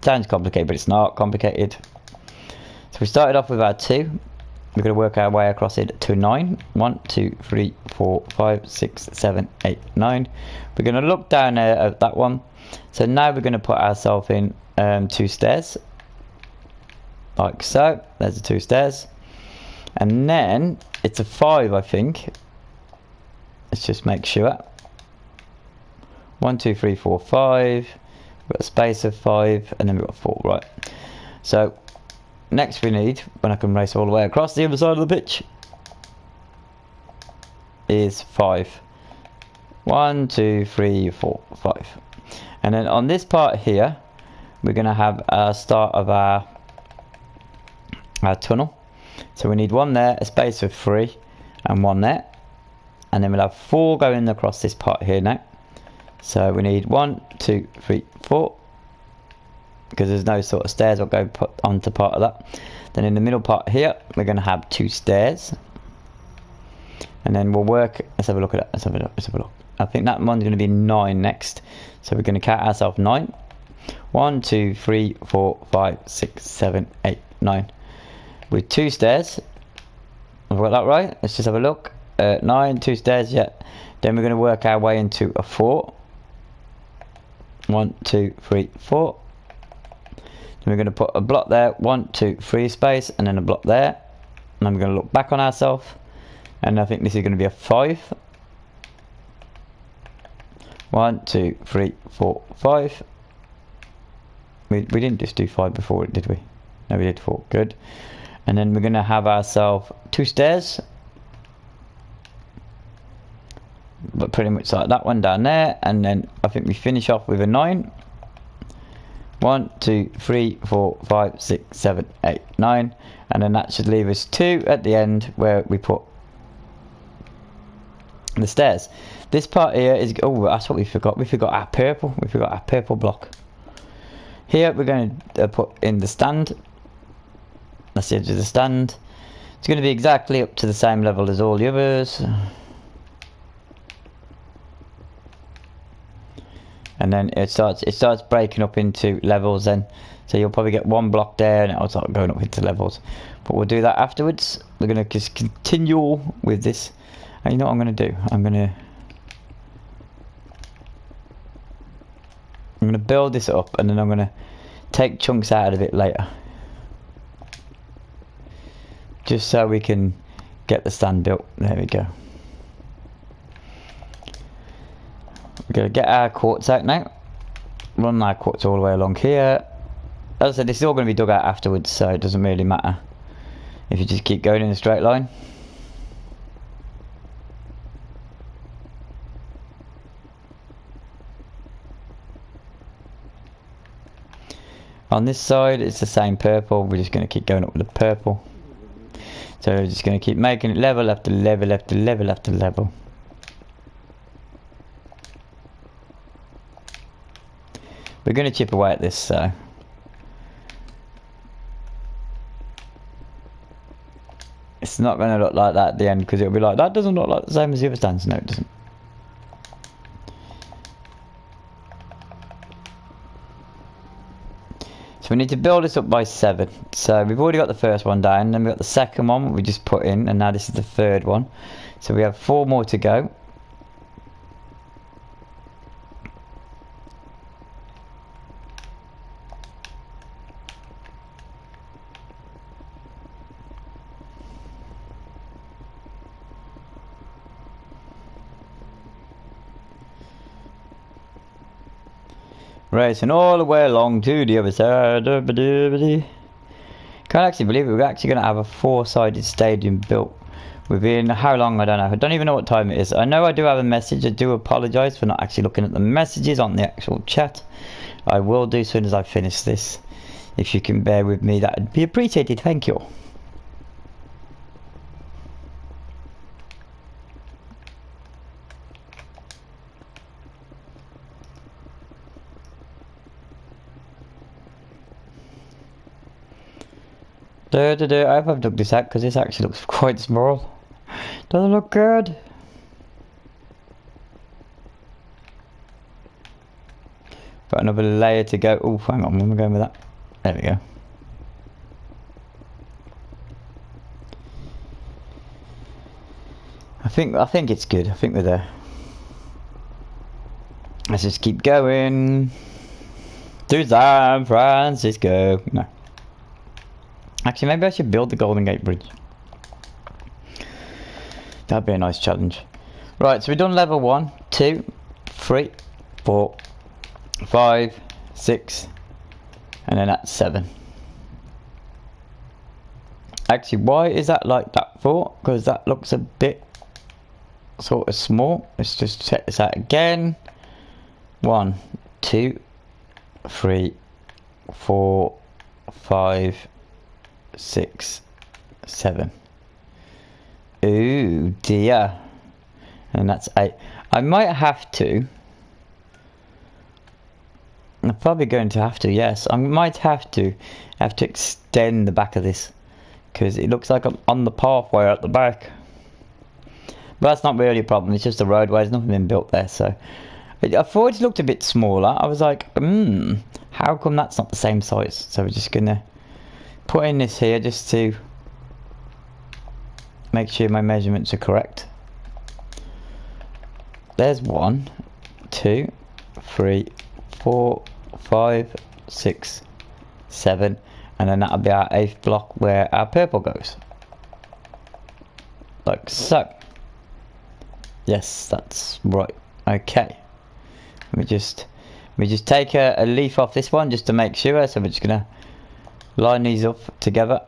sounds complicated, but it's not complicated. So we started off with our 2. We're going to work our way across it to 9. 1 2 3 4 5 6 7 8 9. We're going to look down at that one. So now we're going to put ourselves in 2 stairs, like so. There's the 2 stairs, and then it's a 5, I think. Let's just make sure. 1 2 3 4 5. We've got a space of 5, and then we've got 4, right? So next we need, when I can race all the way across the other side of the pitch, is 5. 1 2 3 4 5. And then on this part here, we're going to have a start of our tunnel. So we need 1 there, a space of 3, and 1 there. And then we'll have 4 going across this part here now. So we need 1 2 3 4. because there's no sort of stairs or go put onto part of that. Then in the middle part here, we're going to have 2 stairs. And then we'll work, let's have a look at that, let's have a look. I think that one's going to be 9 next. So we're going to count ourselves 9. 1, 2, 3, 4, 5, 6, 7, 8, 9. With 2 stairs. Have I got that right? Let's just have a look. 9, 2 stairs, yeah. Then we're going to work our way into a 4. 1, 2, 3, 4. Then we're going to put a block there. 1, 2, 3 space, and then a block there. And then we're going to look back on ourselves. And I think this is going to be a 5. 1, 2, 3, 4, 5. We didn't just do 5 before, did we? No, we did 4. Good. And then we're going to have ourselves 2 stairs. But pretty much like that one down there. And then I think we finish off with a 9. 1, 2, 3, 4, 5, 6, 7, 8, 9. And then that should leave us 2 at the end where we put the stairs. This part here is, oh, that's what we forgot. We forgot our purple. We forgot our purple block. Here we're going to put in the stand. That's the edge of the stand. It's going to be exactly up to the same level as all the others. And then it starts breaking up into levels then. So you'll probably get 1 block there and it'll start going up into levels. But we'll do that afterwards. We're going to just continue with this. And you know what I'm going to do? I'm going to build this up and then I'm going to take chunks out of it later. Just so we can get the stand built. There we go. We're going to get our quartz out now. Run our quartz all the way along here. As I said, this is all going to be dug out afterwards, so it doesn't really matter if you just keep going in a straight line. On this side, it's the same purple. We're just going to keep going up with the purple. So we're just going to keep making it level after level after level after level. We're going to chip away at this, so it's not going to look like that at the end, because it'll be like, that doesn't look like the same as the other stands. No, it doesn't. So we need to build this up by 7. So we've already got the first one down, then we've got the second one we just put in, and now this is the third one. So we have 4 more to go. Racing all the way along to the other side. Can't actually believe it. We're actually going to have a 4-sided stadium built within how long, I don't know. I don't even know what time it is. I know I do have a message. I do apologise for not actually looking at the messages on the actual chat. I will do as soon as I finish this. If you can bear with me, that would be appreciated. Thank you. I hope I've dug this out because this actually looks quite small. Doesn't look good. Got another layer to go. Oh, hang on, where am I going with that? There we go. I think it's good. I think we're there. Let's just keep going. To San Francisco. No. Actually, maybe I should build the Golden Gate Bridge. That'd be a nice challenge. Right, so we've done level 1, 2, 3, 4, 5, 6, and then that's 7. Actually, why is that like that for? Because that looks a bit sort of small. Let's just check this out again. 1, 2, 3, 4, 5, 6, 7. Ooh dear. And that's 8. I might have to I'm probably going to have to, yes. I might have to extend the back of this, because it looks like I'm on the pathway at the back. But that's not really a problem, it's just a roadway, there's nothing been built there, so. I thought it looked a bit smaller. I was like, how come that's not the same size? So we're just gonna put in this here just to make sure my measurements are correct. There's 1, 2, 3, 4, 5, 6, 7, and then that'll be our 8th block where our purple goes. Like so. Yes, that's right. Okay. Let me just take a leaf off this one just to make sure. So we're just gonna line these up together.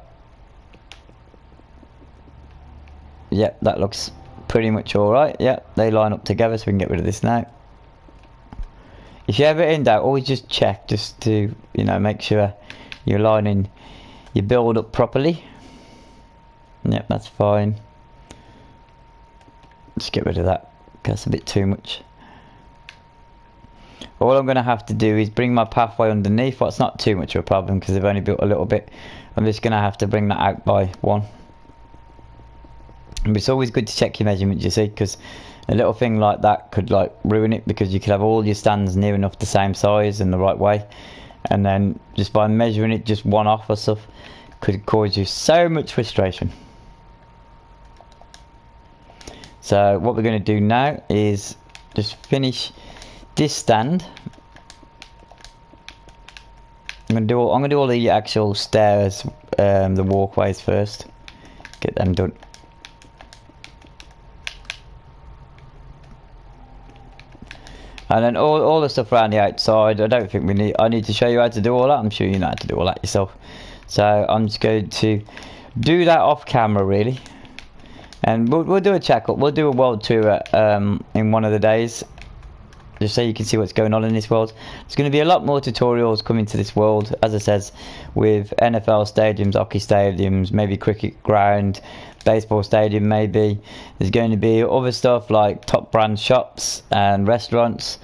Yep, that looks pretty much alright. Yep, they line up together, so we can get rid of this now. If you're ever in doubt, always just check, just to, you know, make sure you're lining your build up properly. Yep, that's fine. Just get rid of that. That's a bit too much. All I'm going to have to do is bring my pathway underneath. Well, it's not too much of a problem because they've only built a little bit. I'm just going to have to bring that out by 1. And it's always good to check your measurements, you see, because a little thing like that could like ruin it, because you could have all your stands near enough the same size and the right way, and then just by measuring it just 1 off or stuff could cause you so much frustration. So what we're going to do now is just finish this stand. I'm gonna do all the actual stairs, the walkways first. Get them done. And then all the stuff around the outside, I don't think I need to show you how to do all that. I'm sure you know how to do all that yourself. So I'm just going to do that off camera really. And we'll do a check-up. We'll do a world tour in one of the days, just so you can see what's going on in this world. There's going to be a lot more tutorials coming to this world, as I says, with NFL stadiums, hockey stadiums, maybe cricket ground, baseball stadium maybe. There's going to be other stuff like top brand shops and restaurants.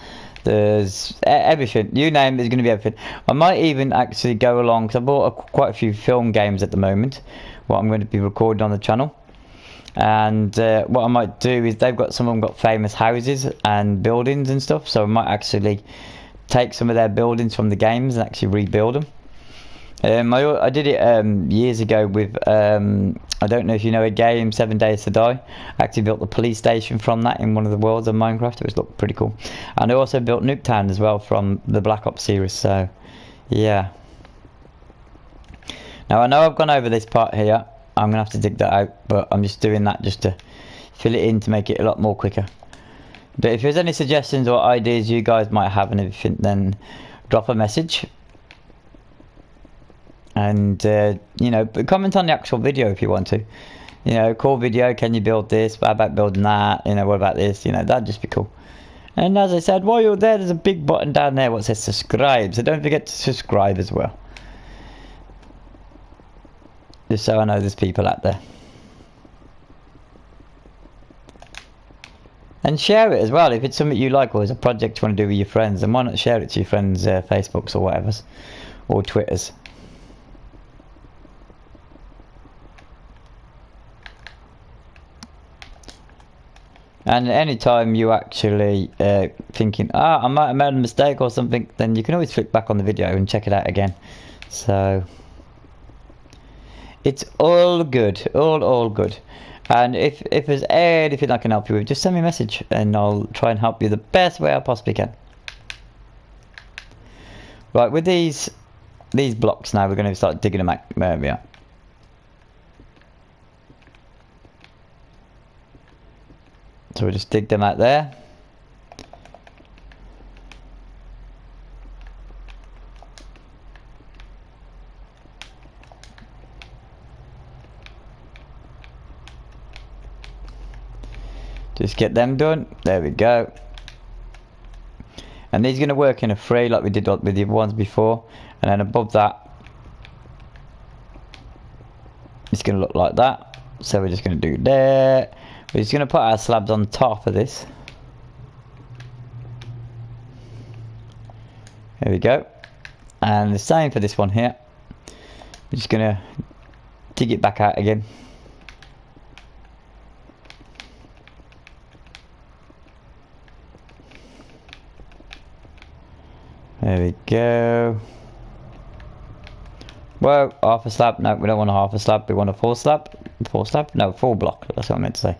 There's everything, you name it, there's going to be everything. I might even actually go along, because I bought quite a few film games at the moment, what I'm going to be recording on the channel. And what I might do is, some of them got famous houses and buildings and stuff, so I might actually take some of their buildings from the games and actually rebuild them. I did it years ago with I don't know if you know a game, 7 Days to Die. I actually built the police station from that in one of the worlds of Minecraft. It was looked pretty cool. And I also built Nuketown as well from the Black Ops series, so yeah. Now I know I've gone over this part here. I'm going to have to dig that out, but I'm just doing that just to fill it in to make it a lot more quicker. But if there's any suggestions or ideas you guys might have and everything, then drop a message. And, you know, comment on the actual video if you want to. You know, cool video, can you build this? How about building that? You know, what about this? You know, that'd just be cool. And as I said, while you're there, there's a big button down there what says subscribe. So don't forget to subscribe as well. Just so I know there's people out there. And share it as well. If it's something you like or it's a project you want to do with your friends, then why not share it to your friends' Facebooks or whatever's, or Twitters. And anytime you actually thinking, I might have made a mistake or something, then you can always flick back on the video and check it out again. So it's all good, all good. And if there's anything I can help you with, just send me a message and I'll try and help you the best way I possibly can. Right, with these blocks now, we're going to start digging them out. There we are. So we'll just dig them out there. Just get them done. There we go. And these are going to work in a three like we did with the ones before. And then above that, it's going to look like that. So we're just going to do there. We're just going to put our slabs on top of this. There we go. And the same for this one here. I'm just gonna dig it back out again. There we go. Well, half a slab. No, we don't want a half a slab. We want a full slab. Full slab? No, full block. That's what I meant to say.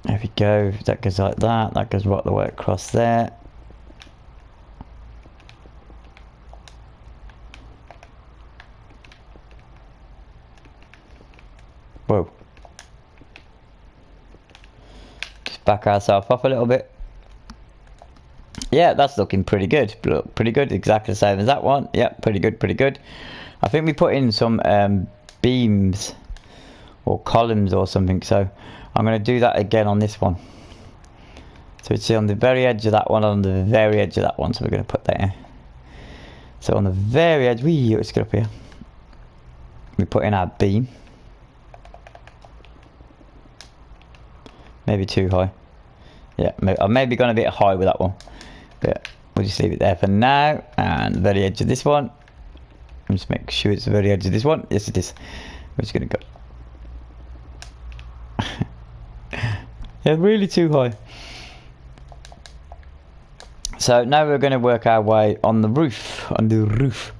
There we go. That goes like that. That goes right the way across there. Whoa. Just back ourselves up a little bit. Yeah, that's looking pretty good. Look, pretty good. Exactly the same as that one. Yeah, pretty good, pretty good. I think we put in some beams or columns or something. So I'm going to do that again on this one. So it's on the very edge of that one, on the very edge of that one. So we're going to put that in. So on the very edge, let's get up here. We put in our beam. Maybe too high. Yeah, I'm maybe going a bit high with that one. But we'll just leave it there for now. And the very edge of this one. Just make sure it's the very edge of this one. Yes, it is. We're just going to go. Yeah, really too high. So now we're going to work our way on the roof. On the roof.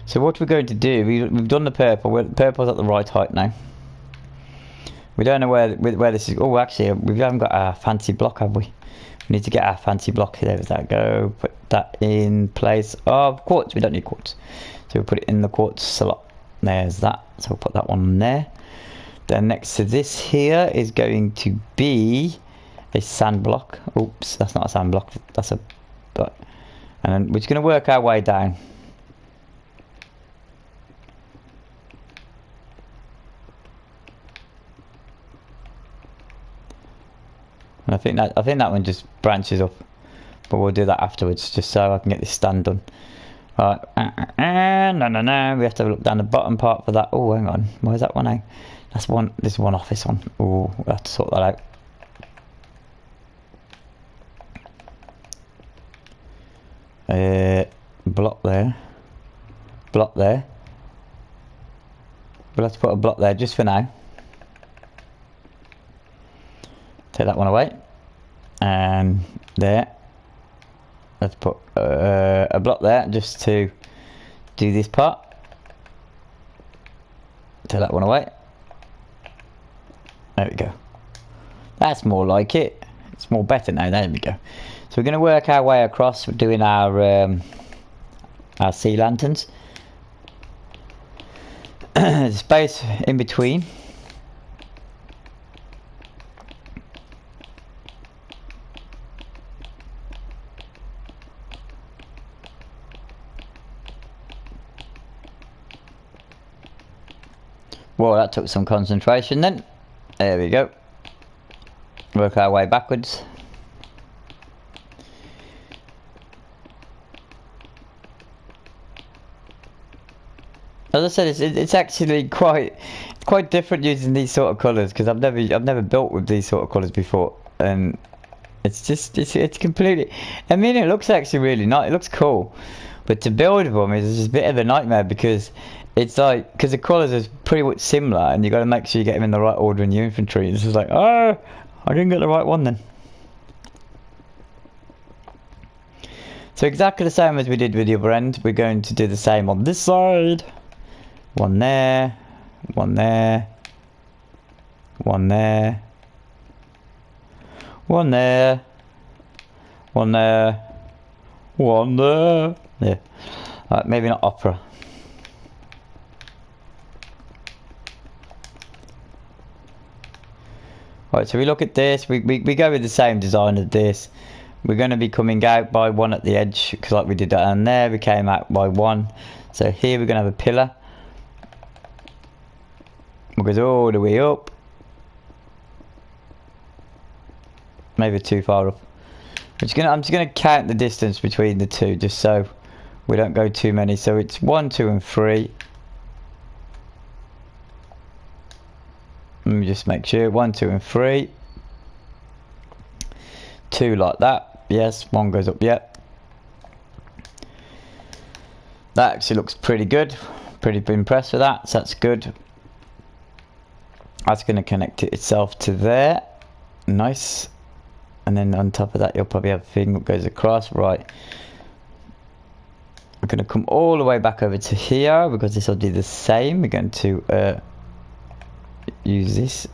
So what we're going to do, we've done the purple. Purple's at the right height now. We don't know where this is. Oh, actually, we haven't got our fancy block, have we? We need to get our fancy block. There we go. Put that in place of quartz. We don't need quartz. So we'll put it in the quartz slot. There's that. So we'll put that one there. Then next to this here is going to be a sand block. Oops, that's not a sand block. That's a... But, and then we're just going to work our way down. And I think that one just branches up, but we'll do that afterwards, just so I can get this stand done. Right, no. We have to look down the bottom part for that. Oh, hang on, where's that one now? That's one. This is one off this one. Oh, we'll have to sort that out. Block there. Block there. We'll have to put a block there just for now. Take that one away, and there. Let's put a block there just to do this part. Take that one away. There we go. That's more like it. It's more better now. There we go. So we're going to work our way across. We're doing our sea lanterns. Space in between. Well, that took some concentration then. There we go. Work our way backwards. As I said, it's actually quite different using these sort of colours, because I've never built with these sort of colours before, and it's completely. I mean, it looks actually really nice. It looks cool, but to build them is just a bit of a nightmare, because it's like, because the colours are pretty much similar, and you got to make sure you get them in the right order in your infantry. It's just like, oh, I didn't get the right one then. So exactly the same as we did with the other end, we're going to do the same on this side. One there, one there, one there, one there, one there, one there. Yeah, maybe not opera. Right, so we look at this, we go with the same design as this. We're going to be coming out by one at the edge, because like we did that, and there we came out by one. So here we're going to have a pillar. It goes all the way up. Maybe too far up. I'm just gonna count the distance between the two, just so we don't go too many. So it's 1, 2, and 3. Let me just make sure. 1, 2, and 3. 2 like that. Yes, 1 goes up yet. That actually looks pretty good. Pretty impressed with that, so that's good. That's going to connect it itself to there. Nice. And then on top of that, you'll probably have a thing that goes across. Right. We're going to come all the way back over to here because this will do the same. We're going to use this.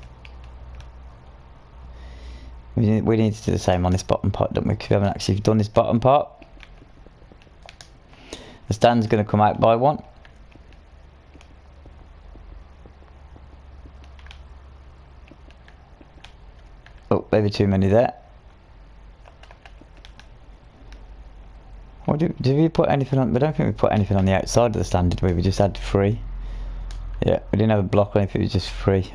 We need to do the same on this bottom part, don't we? Because we haven't actually done this bottom part. The stand's going to come out by 1. Oh, maybe too many there. What did we put anything on? I don't think we put anything on the outside of the stand, did we? We just had 3. Yeah, we didn't have a block or anything, it was just 3.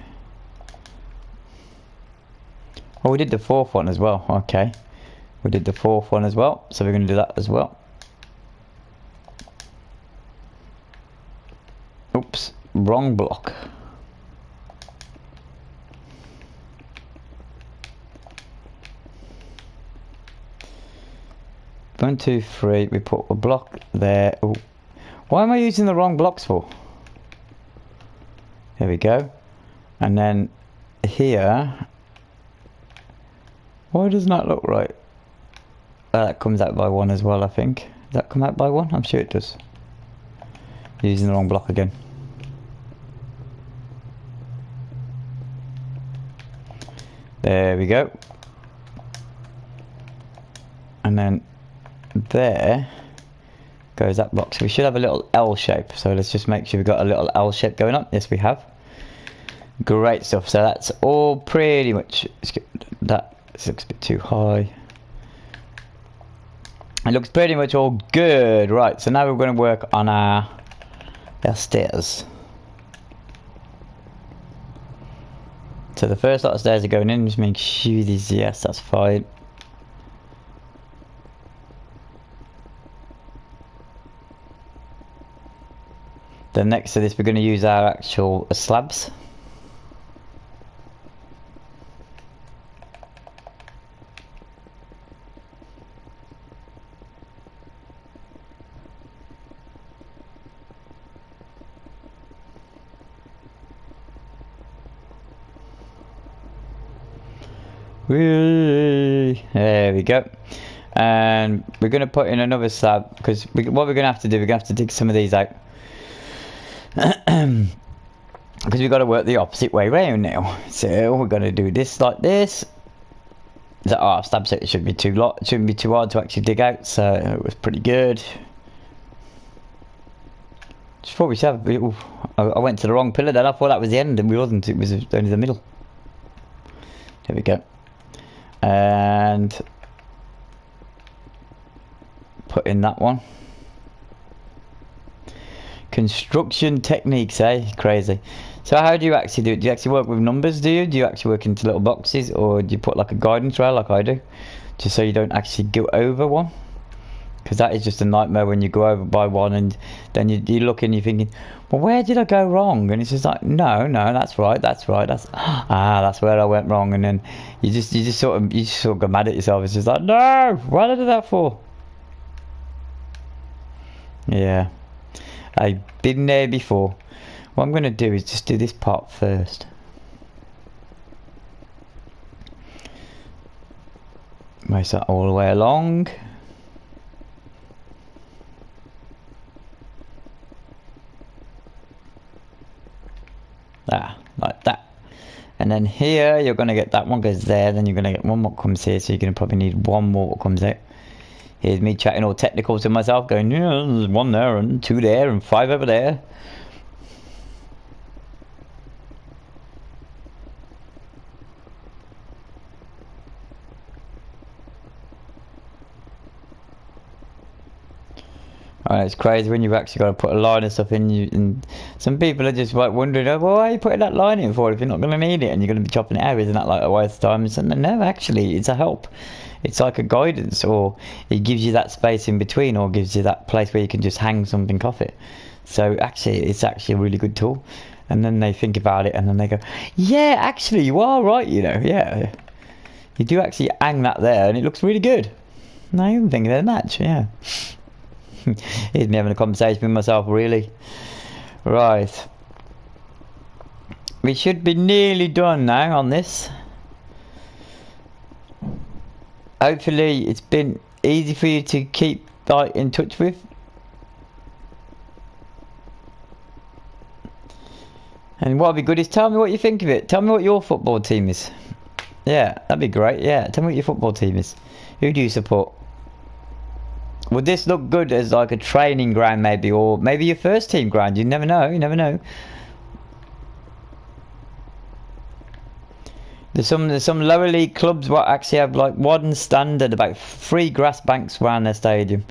Oh, we did the 4th one as well. Okay. We did the 4th one as well, so we're going to do that as well. Oops, wrong block. One, 2, 3. We put a block there. Ooh. Why am I using the wrong blocks for? There we go. And then here. Why doesn't that look right? That comes out by 1 as well, I think. Does that come out by 1? I'm sure it does. Using the wrong block again. There we go. And then there goes that block. So we should have a little L shape. So let's just make sure we've got a little L shape going on. Yes, we have. Great stuff. So that's all pretty much. That looks a bit too high. It looks pretty much all good. Right, so now we're going to work on our stairs. So the first lot of stairs are going in. Just make sure these, yes, that's fine. Then next to this we're going to use our actual slabs. There we go. And we're going to put in another slab because what we're going to have to do, we're going to have to dig some of these out. Because we've got to work the opposite way round now. So we're going to do this like this. Our slab set shouldn't be too hard to actually dig out, so it was pretty good. Just thought we should have. I went to the wrong pillar then. I thought that was the end, and we wasn't. It was only the middle. There we go. And put in that one. Construction techniques, eh? Crazy. So how do you actually do it? Do you actually work with numbers, do you? Do you actually work into little boxes, or do you put like a guidance rail like I do? Just so you don't actually go over one? Because that is just a nightmare when you go over by one and then you look and you're thinking, well, where did I go wrong? And it's just like, no, that's right, that's where I went wrong. And then you just sort of go mad at yourself. It's just like, no, what did I do that for? Yeah, I've been there before. What I'm going to do is just do this part first. Race that all the way along. Like that. And then here you're going to get that one goes there, then you're going to get one more comes here, so you're going to probably need one more that comes out. Here's me chatting all technical to myself, going, yeah, there's 1 there and 2 there and 5 over there. It's crazy when you've actually got to put a line of stuff in. And some people are just like wondering, oh, well, why are you putting that line in for if you're not going to need it and you're going to be chopping it out? Isn't that like a waste of time? And no, actually, it's a help. It's like a guidance, or it gives you that space in between, or gives you that place where you can just hang something off it. So actually, it's actually a really good tool. And then they think about it, and then they go, yeah, actually, you are right, you know, yeah. You do actually hang that there, and it looks really good. Not even thinking of the match, yeah. Here's me having a conversation with myself, really. Right. We should be nearly done now on this. Hopefully it's been easy for you to keep in touch with. And what would be good is tell me what you think of it. Tell me what your football team is. Yeah, that'd be great. Yeah, tell me what your football team is. Who do you support? Would this look good as like a training ground maybe, or maybe your first team ground? You never know, you never know. There's some lower league clubs what actually have like one standard about 3 grass banks around their stadium.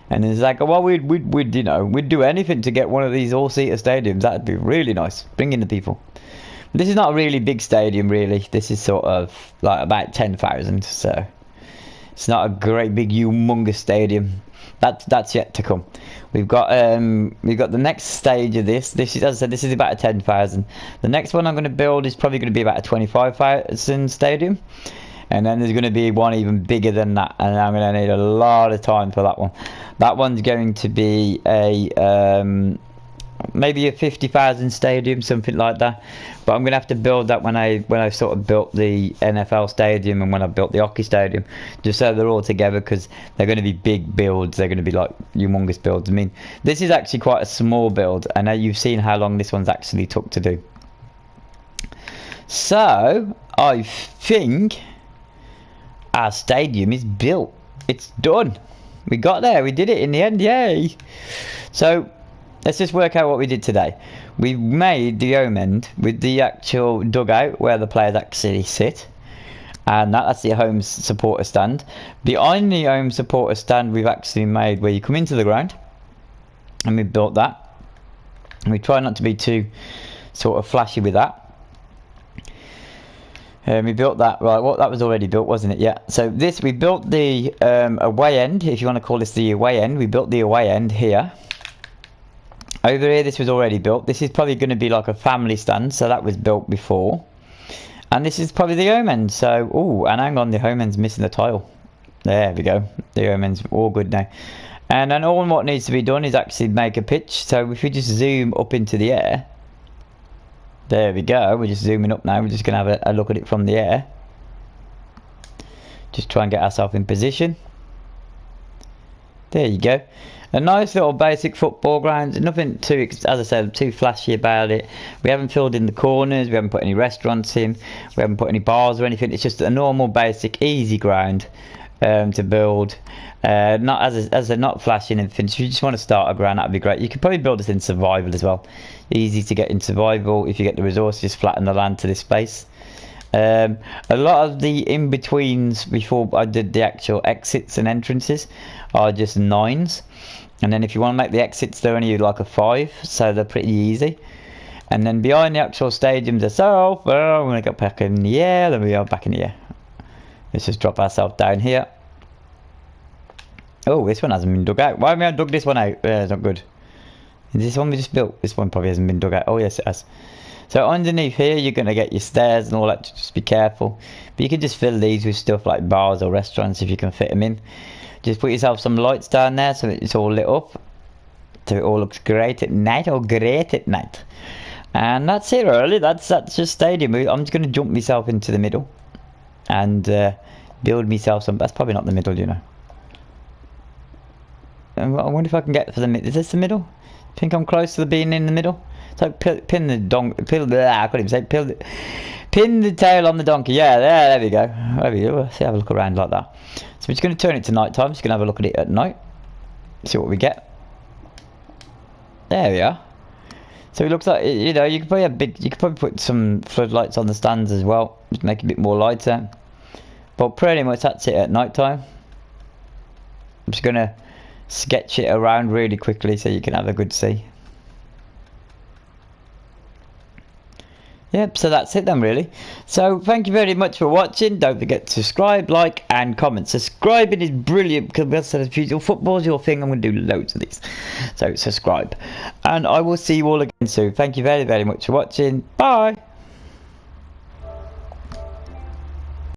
And it's like, well, we'd you know, we'd do anything to get one of these all-seater stadiums. That'd be really nice. Bring in the people. This is not a really big stadium, really. This is sort of like about 10,000, so it's not a great big humongous stadium. That's yet to come. We've got the next stage of this. This is, as I said, this is about a 10,000. The next one I'm going to build is probably going to be about a 25,000 stadium, and then there's going to be one even bigger than that, and I'm going to need a lot of time for that one. That one's going to be a maybe a 50,000 stadium, something like that. But I'm gonna have to build that when I sort of built the NFL stadium and when I built the hockey stadium, just so they're all together, because they're going to be big builds. They're going to be like humongous builds. I mean, this is actually quite a small build, and now you've seen how long this one's actually took to do. So I think our stadium is built. It's done. We got there. We did it in the end. Yay! So let's just work out what we did today. We made the home end with the actual dugout where the players actually sit, and that's the home supporter stand. Behind the home supporter stand, we've actually made where you come into the ground, and we built that. And we try not to be too sort of flashy with that. We built that, right, well, that was already built, wasn't it? Yeah. So this, we built the away end, if you want to call this the away end. We built the away end here. Over here, this was already built. This is probably going to be like a family stand, so that was built before. And this is probably the home end. So, oh, and hang on, the home end's missing the tile. There we go. The home end's all good now. And then all what needs to be done is actually make a pitch. So if we just zoom up into the air. There we go. We're just zooming up now. We're just going to have a look at it from the air. Just try and get ourselves in position. There you go. A nice little basic football ground. Nothing too, as I said, too flashy about it. We haven't filled in the corners. We haven't put any restaurants in. We haven't put any bars or anything. It's just a normal, basic, easy ground to build. Not as I said, not flashy and anything. If you just want to start a ground, that'd be great. You could probably build this in survival as well. Easy to get in survival if you get the resources. Flatten the land to this space. A lot of the in-betweens before I did the actual exits and entrances are just 9s. And then if you want to make the exits, they're only like a 5, so they're pretty easy. And then behind the actual stadiums itself, well, I'm going to go back in the air. Then we are back in the air. Let's just drop ourselves down here. Oh, this one hasn't been dug out. Why haven't I dug this one out? It's not good. Is this one we just built? This one probably hasn't been dug out. Oh, yes, it has. So underneath here, you're going to get your stairs and all that. Just be careful. But you can just fill these with stuff like bars or restaurants if you can fit them in. Just put yourself some lights down there so it's all lit up. So it all looks great at night, or great at night. And that's it really. That's just stadium. I'm just going to jump myself into the middle. And build myself some. That's probably not the middle, you know. I wonder if I can get for the middle. Is this the middle? Think I'm close to being in the middle? So pin the donkey. I couldn't even say pin the tail on the donkey. Yeah, there we go. There we go. Let's have a look around like that. So we're just going to turn it to night time. Just going to have a look at it at night. See what we get. There we are. So it looks like, you know, you could probably have you could probably put some floodlights on the stands as well. Just make it a bit more lighter. But pretty much that's it at night time. I'm just going to sketch it around really quickly so you can have a good see. Yep, so that's it then really. So thank you very much for watching. Don't forget to subscribe, like and comment. Subscribing is brilliant because as usual, football's your thing. I'm going to do loads of these. So subscribe. And I will see you all again soon. Thank you very, very much for watching. Bye.